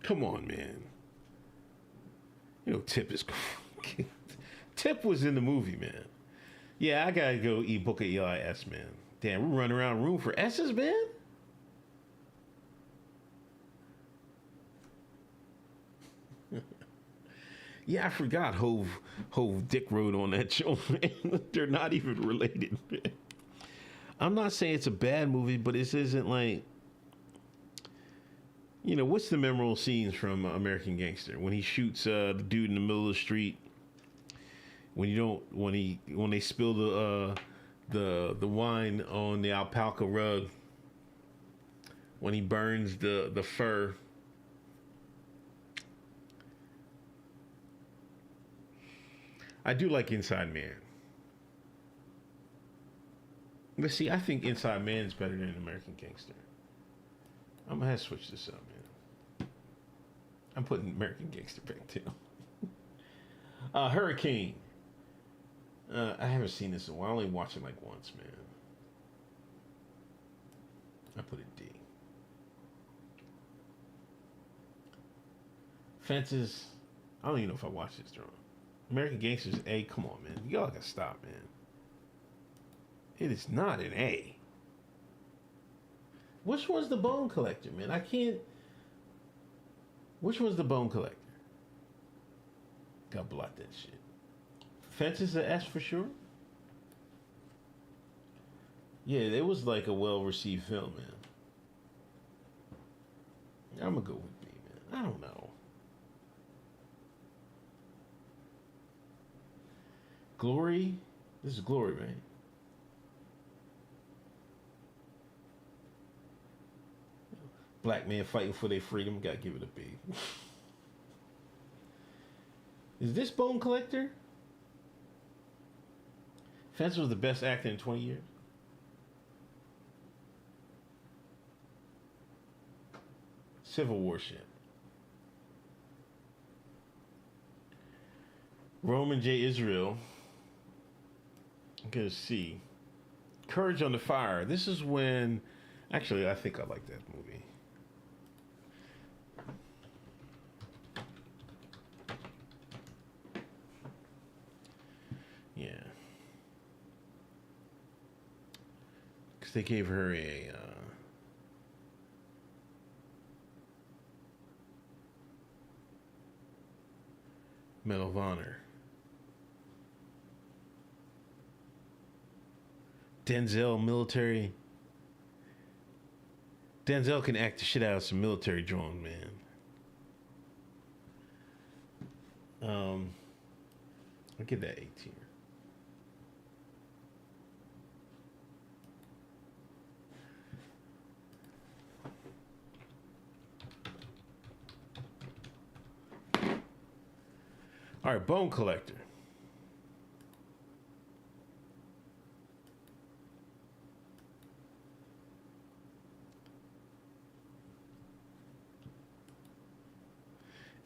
Come on, man. You know, Tip is. Tip was in the movie, man. Yeah, I gotta go eat Book of Eli S, man. Damn, we're running around room for S's, man. Yeah, I forgot Hove Dick Road on that show, man. They're not even related, man. I'm not saying it's a bad movie, but this isn't like, you know, what's the memorable scenes from American Gangster when he shoots the dude in the middle of the street? When they spill the wine on the alpaca rug. When he burns the fur. I do like Inside Man. But see, I think Inside Man is better than American Gangster. I'm gonna have to switch this up, man. I'm putting American Gangster back too. Hurricane. I haven't seen this in a while. I only watched it like once, man. I put it D. Fences. I don't even know if I watched this drone. American Gangster's A. Come on, man. Y'all gotta stop, man. It is not an A. Which one's the Bone Collector, man? I can't. Which one's the Bone Collector? Gotta block that shit. Fence is an S for sure. Yeah, it was like a well-received film, man. I'm gonna go with B, man. I don't know. Glory. This is Glory, right? Black man fighting for their freedom. Gotta give it a B. Is this Bone Collector? Fence was the best actor in 20 years. Civil War shit. Roman J. Israel. I'm gonna see. Courage on the Fire. This is when. Actually, I think I like that movie. Yeah. Because they gave her a. Medal of Honor. Denzel, military. Denzel can act the shit out of some military drone, man. I'll give that A tier. All right, Bone Collector.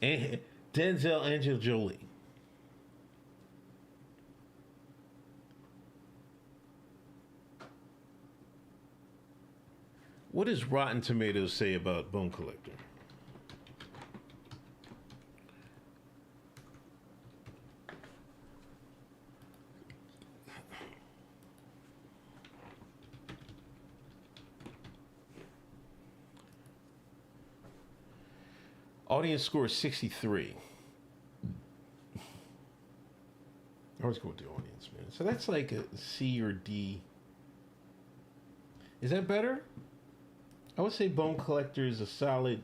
And Denzel, Angel Jolie. What does Rotten Tomatoes say about Bone Collector? Audience score is 63. I always go with the audience, man. So that's like a C or D. Is that better? I would say Bone Collector is a solid,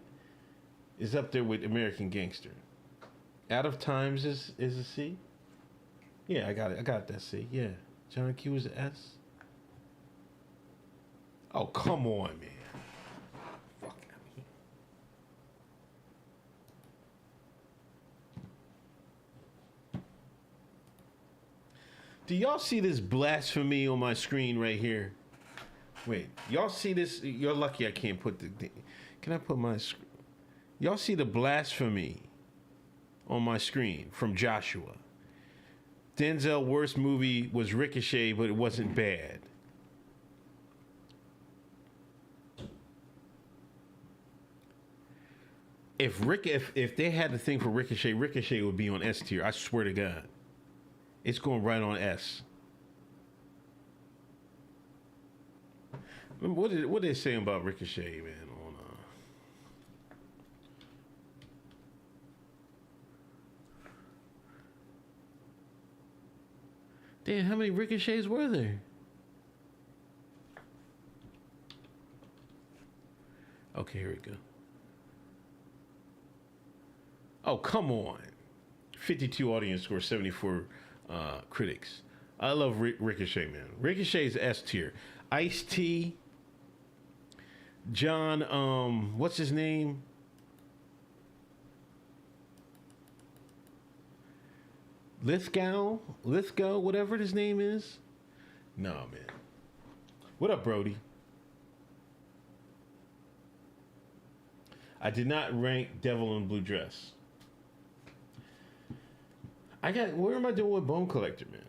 is up there with American Gangster. Out of Times is a C. Yeah, I got it. I got that C. Yeah. John Q is an S. Oh, come on, man. Do y'all see this blasphemy on my screen right here? Wait, y'all see this? You're lucky I can't put the... Can I put my... Y'all see the blasphemy on my screen from Joshua? Denzel worst movie was Ricochet, but it wasn't bad. If they had the thing for Ricochet, Ricochet would be on S tier. I swear to God. It's going right on S. What are they saying about Ricochet, man? On Damn, how many Ricochets were there? Okay, here we go. Oh, come on. 52 audience score, 74 critics. I love Ricochet, man. Ricochet's S tier. Ice-T, John, what's his name? Lithgow, whatever his name is. Nah, man. What up, Brody? I did not rank Devil in Blue Dress. Where am I doing with Bone Collector, man?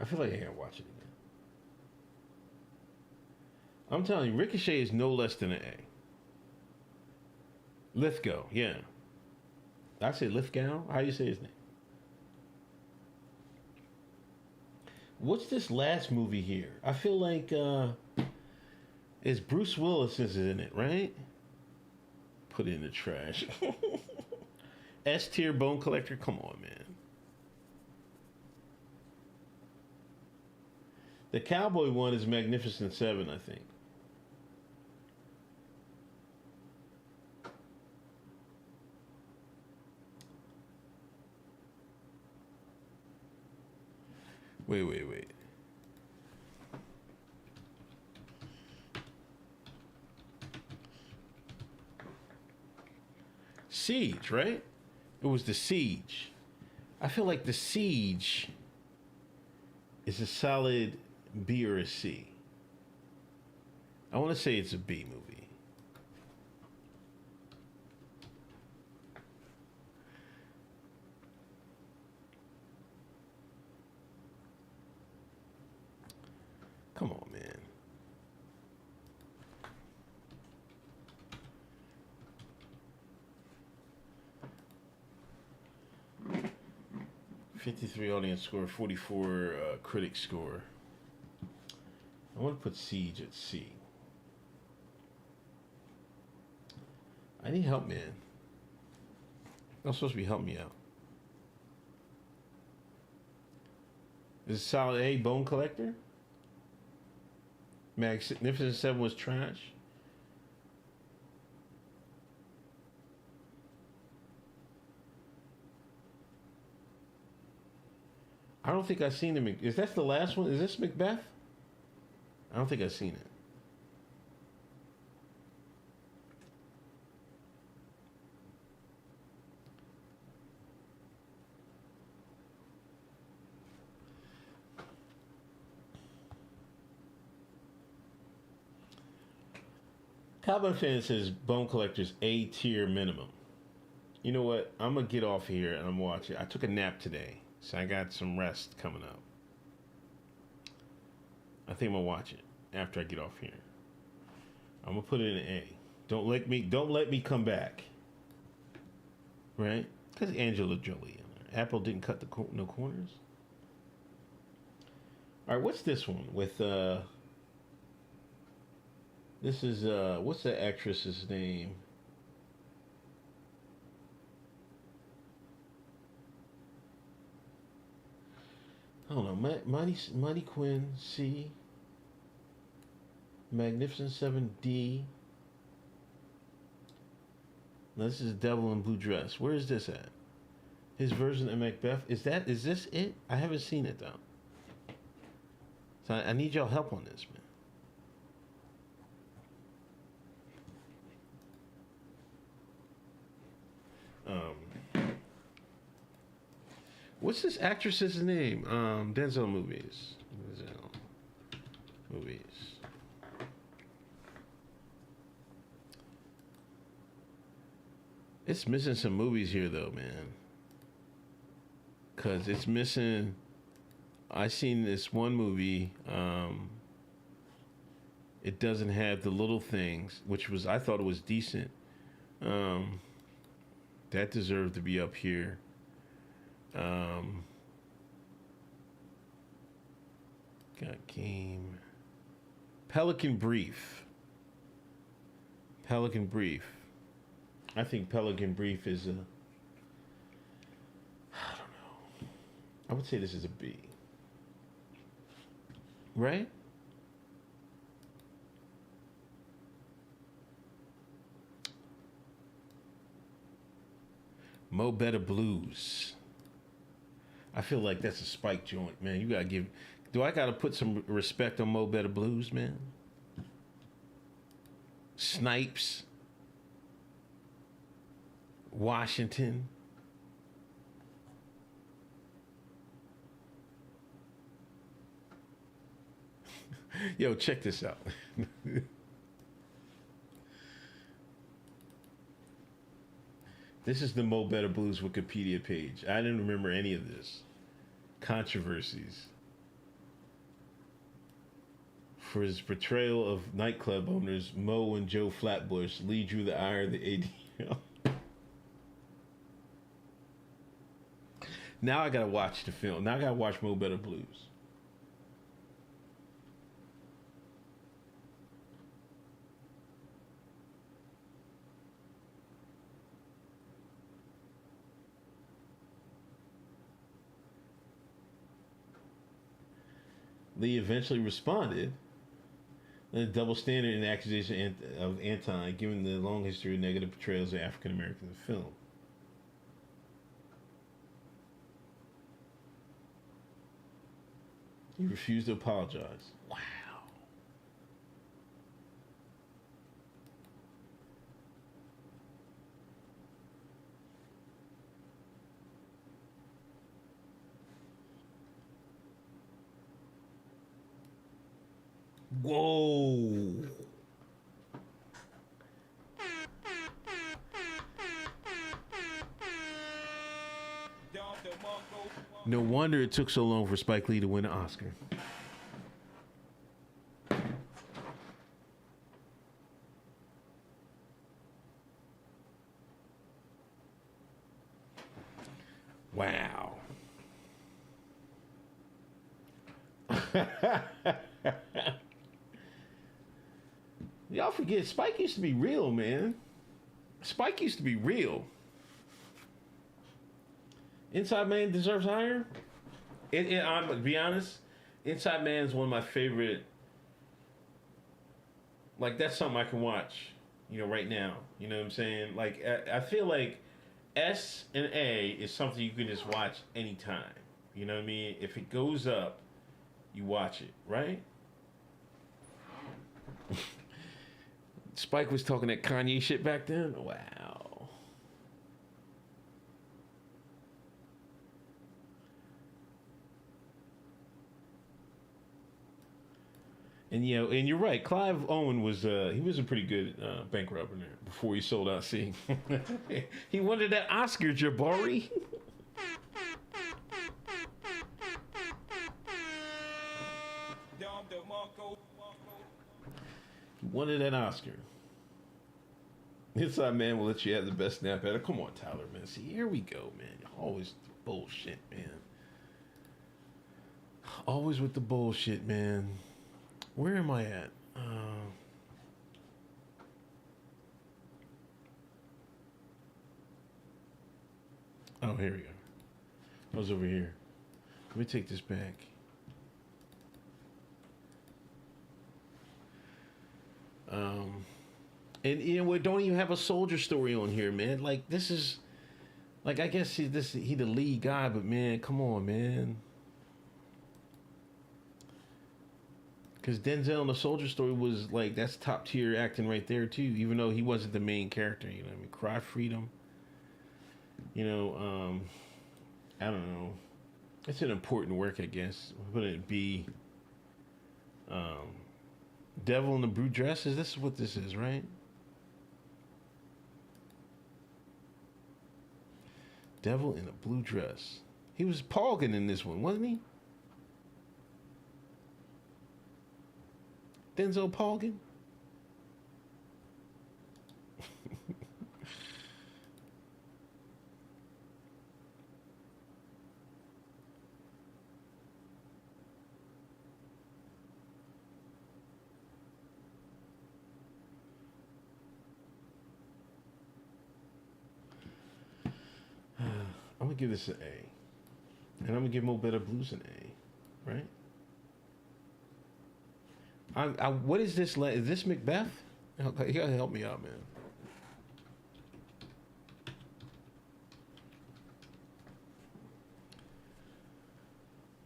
I feel like I gotta watch it again. I'm telling you, Ricochet is no less than an A. Lithgow, yeah. I say Lithgow. How you say his name? What's this last movie here? I feel like it's Bruce Willis is in it, right? Put it in the trash. S tier bone collector. Come on, man. The cowboy one is Magnificent Seven, I think. Wait. Siege, right? It was The Siege. I feel like The Siege is a solid B or a C. I want to say it's a B movie. Come on, man. $53 audience score, 44 critic score. I want to put Siege at C. I need help, man. You're not supposed to be helping me out. Is it solid A, Bone Collector? Magnificent Seven was trash. I don't think I've seen him. Is that the last one? Is this Macbeth? I don't think I've seen it. Cowboy Fan says Bone Collector's A tier minimum. You know what? I'm going to get off here and I'm watching. I took a nap today, so I got some rest coming up. I think I'm going to watch it after I get off here. I'm going to put it in an A. Don't let me come back. Right? Because Angela Jolie in there. Apple didn't cut no corners. All right, what's this one with this is what's the actress's name? I don't know. Mighty Quinn C. Magnificent Seven D. Now this is Devil in Blue Dress. Where is this at? His version of Macbeth. Is this it? I haven't seen it though. So I need y'all help on this, man. What's this actress's name? Denzel movies. It's missing some movies here though, man. Cause it's missing. I seen this one movie. It doesn't have The Little Things, which was I thought it was decent. That deserved to be up here. Got game. Pelican Brief. I think Pelican Brief is a. I don't know. I would say this is a B. Right? Mo Better Blues. I feel like that's a spike joint, man. You gotta give. Do I gotta put some respect on Mo Better Blues, man? Snipes. Washington. Yo, check this out. This is the Mo Better Blues Wikipedia page. I didn't remember any of this. Controversies. For his portrayal of nightclub owners Mo and Joe Flatbush, Lee drew the ire of the ADL. Now I gotta watch the film. Now I gotta watch Mo Better Blues. Lee eventually responded. A double standard in the accusation of Anton, given the long history of negative portrayals of African Americans in film. He refused to apologize. Wow. Whoa. No wonder it took so long for Spike Lee to win an Oscar. Wow. Y'all forget, Spike used to be real, man. Spike used to be real. Inside Man deserves higher. I'm to be honest, Inside Man is one of my favorite. Like, that's something I can watch, right now. You know what I'm saying? Like, I feel like S and A is something you can just watch anytime. You know what I mean? If it goes up, you watch it, right? Spike was talking that Kanye shit back then. Wow. And and you're right. Clive Owen was he was a pretty good bank robber there before he sold out. See, he wanted that Oscar, Jabari. He wanted that Oscar. Inside Man will let you have the best snap at it. Come on, Tyler, man. See, here we go, man. Always bullshit, man. Always with the bullshit, man. Where am I at? Oh, here we go. I was over here. Let me take this back. And we don't even have a soldier story on here, man. Like, this is, like, I guess he the lead guy, but man, come on, man. Because Denzel in the soldier story was like, that's top tier acting right there too, even though he wasn't the main character. You know what I mean? Cry Freedom. I don't know. It's an important work, I guess. Would it be Devil in the Blue Dress? Is this what this is, right? Devil in a Blue Dress. He was Paulgan in this one, wasn't he? Denzel Paulgan? I'm gonna give this an A, and I'm gonna give Mo Better Blues an A, right? What is this? Is this Macbeth? You gotta help me out, man.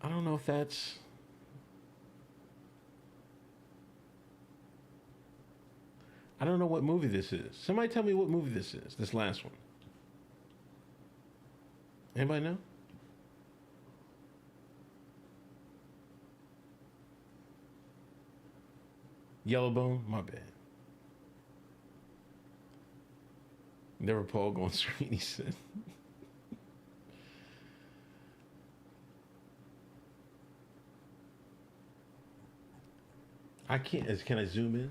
I don't know if that's. I don't know what movie this is. Somebody tell me what movie this is. This last one. Anybody know? Yellowbone? My bad. Never Paul going straight, he said. I can't. Can I zoom in?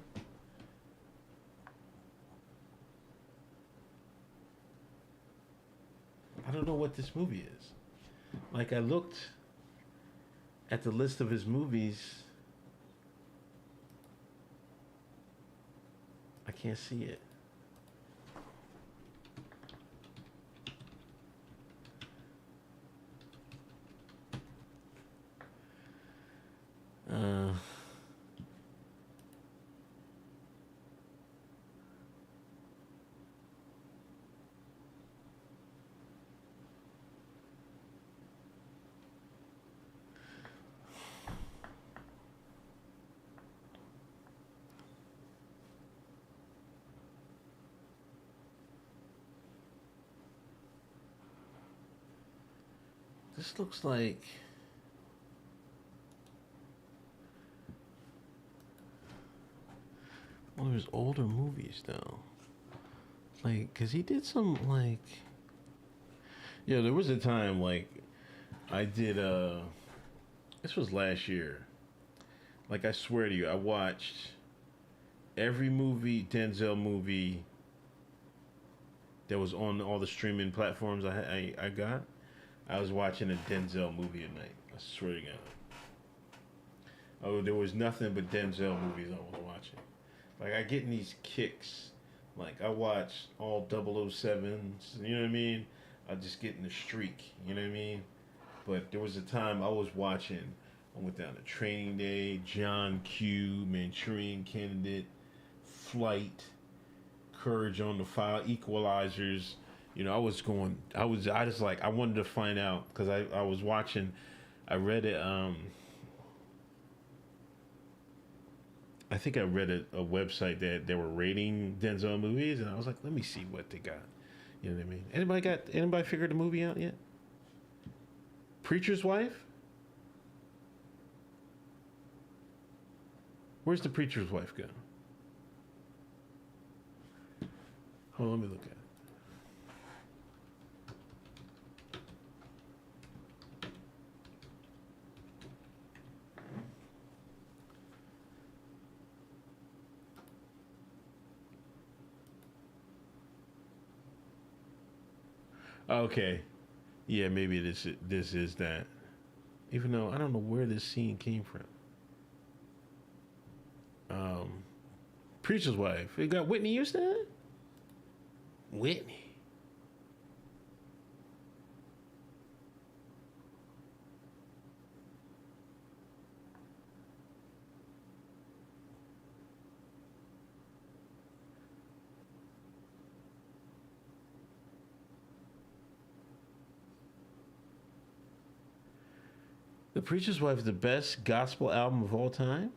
I don't know what this movie is. Like I looked at the list of his movies. I can't see it. This looks like one of his older movies, though. Like, cause he did some like, yeah. There was a time like I did. This was last year. Like I swear to you, I watched every movie Denzel movie that was on all the streaming platforms I got. I was watching a Denzel movie at night. I swear to God. Oh, there was nothing but Denzel movies I was watching. Like I get in these kicks. Like I watched all 007s. You know what I mean? I just get in the streak. You know what I mean? But there was a time I was watching. I went down to Training Day, John Q, Manchurian Candidate, Flight, Courage on the File, Equalizers. You know, I wanted to find out because I was watching. I read it. I think I read a website that they were rating Denzel movies, and I was like, let me see what they got. You know what I mean? Anybody figured the movie out yet? Preacher's Wife? Where's the Preacher's Wife go? Hold on, let me look at it. Okay. Yeah, maybe this is that. Even though I don't know where this scene came from. Preacher's Wife. It got Whitney Houston? Whitney. The Preacher's Wife is the best gospel album of all time?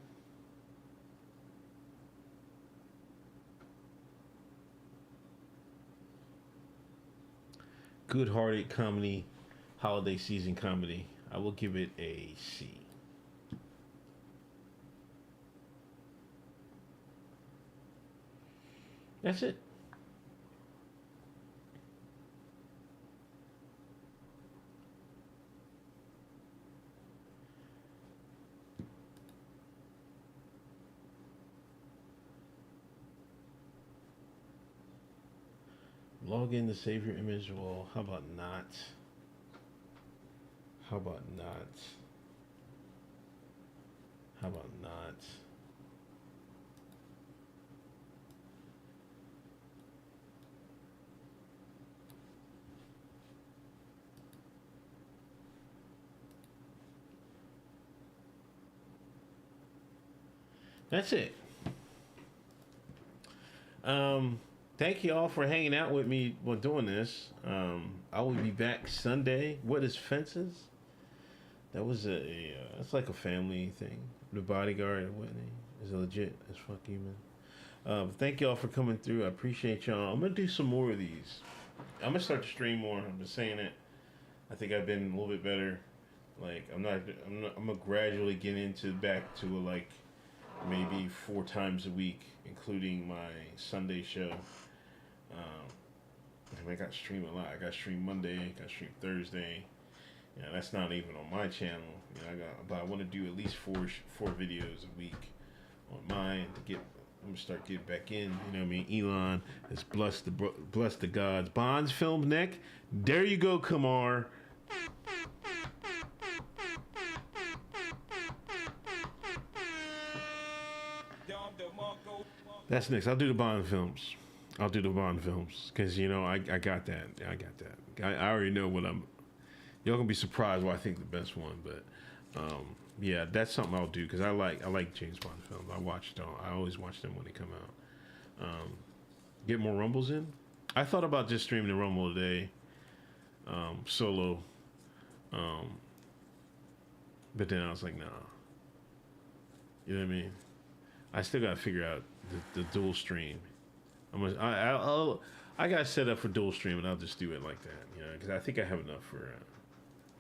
Good-hearted comedy, holiday season comedy. I will give it a C. That's it. Log in to save your image. Well, how about not? How about not? How about not? That's it. Thank you all for hanging out with me while doing this. I will be back Sunday. What is Fences? That was it's like a family thing. The Bodyguard and Whitney is legit as fuck, you man. Thank you all for coming through. I appreciate y'all. I'm gonna do some more of these. I'm gonna start to stream more. I've been saying it. I think I've been a little bit better. Like I'm gonna gradually get into back to like maybe 4 times a week, including my Sunday show. I got to stream a lot. I got to stream Monday. Got to stream Thursday. Yeah, that's not even on my channel. You know, but I want to do at least four videos a week on mine to get. I'm gonna start getting back in. You know what I mean? Elon has blessed the gods. Bond's film neck. There you go, Kamar. That's next. I'll do the Bond films. I'll do the Bond films because I got that. I got that. I already know what I'm. Y'all gonna be surprised what I think the best one, but yeah, that's something I'll do because I like James Bond films. I always watch them when they come out. Get more Rumbles in. I thought about just streaming the Rumble today, solo, but then I was like, nah. You know what I mean? I still gotta figure out the dual stream. I got set up for dual stream, and I'll just do it like that, because I think I have enough for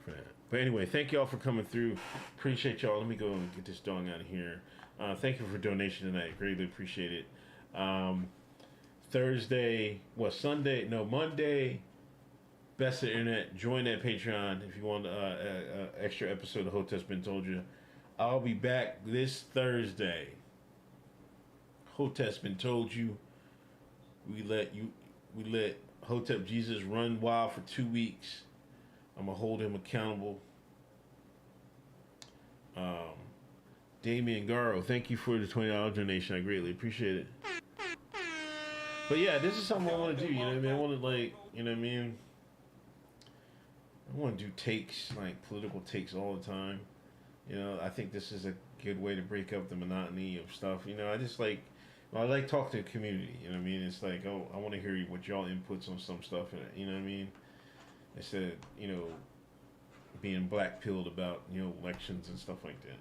that. But anyway, thank y'all for coming through. Appreciate y'all. Let me go and get this dog out of here. Thank you for donation tonight. Greatly appreciate it. Monday, Best of the Internet. Join that Patreon if you want an extra episode of Hoteps Been Told You. I'll be back this Thursday. Hoteps Been Told You. We let Hotep Jesus run wild for 2 weeks. I'm gonna hold him accountable. Damian Garro, thank you for the $20 donation. I greatly appreciate it. But yeah, this is something I want to do. You know what I mean? I want to I want to do takes, like political takes all the time. I think this is a good way to break up the monotony of stuff. I just like. I like talking to the community, you know what I mean? It's like, I want to hear what y'all inputs on some stuff, you know what I mean? Instead of, being black-pilled about, elections and stuff like that.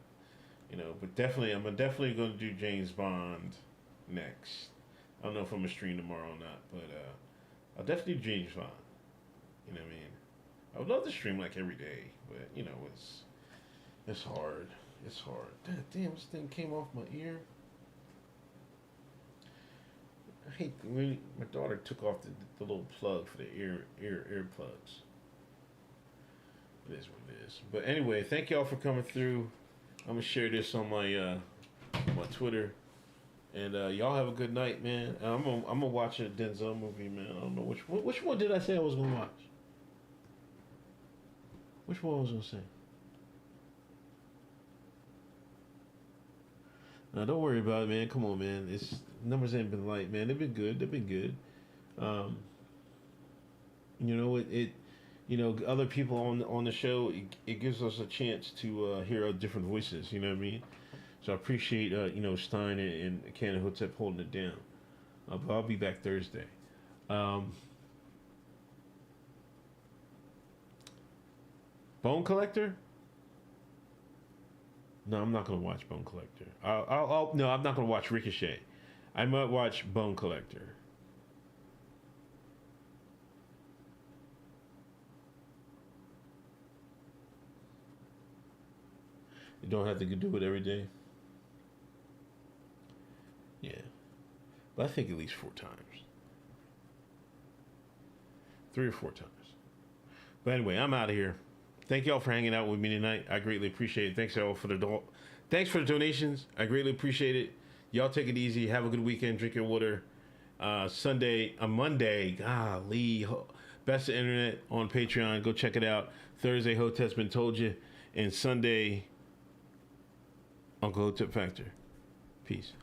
But definitely, I'm definitely going to do James Bond next. I don't know if I'm going to stream tomorrow or not, but I'll definitely do James Bond. You know what I mean? I would love to stream like every day, but, it's hard. It's hard. Damn, this thing came off my ear. I hate when my daughter took off the little plug for the ear plugs. It is what it is. But anyway, thank y'all for coming through. I'm gonna share this on my Twitter, and y'all have a good night, man. I'm gonna watch a Denzel movie, man. I don't know which one did I say I was gonna watch? Which one was I gonna say? No, don't worry about it, man. Come on, man. Numbers ain't been light, man. They've been good. Other people on the show, it gives us a chance to hear different voices. You know what I mean? So I appreciate Stein and Ken and Hotep holding it down. But I'll be back Thursday. Bone Collector? No, I'm not gonna watch Bone Collector. No, I'm not gonna watch Ricochet. I might watch Bone Collector. You don't have to do it every day. Yeah, but I think at least 4 times, 3 or 4 times. But anyway, I'm out of here. Thank y'all for hanging out with me tonight. I greatly appreciate it. Thanks y'all for thanks for the donations. I greatly appreciate it. Y'all take it easy. Have a good weekend. Drink your water. Monday, golly, Best of Internet on Patreon. Go check it out. Thursday, Hotep's Been Told You. And Sunday, Uncle Hotep Factor. Peace.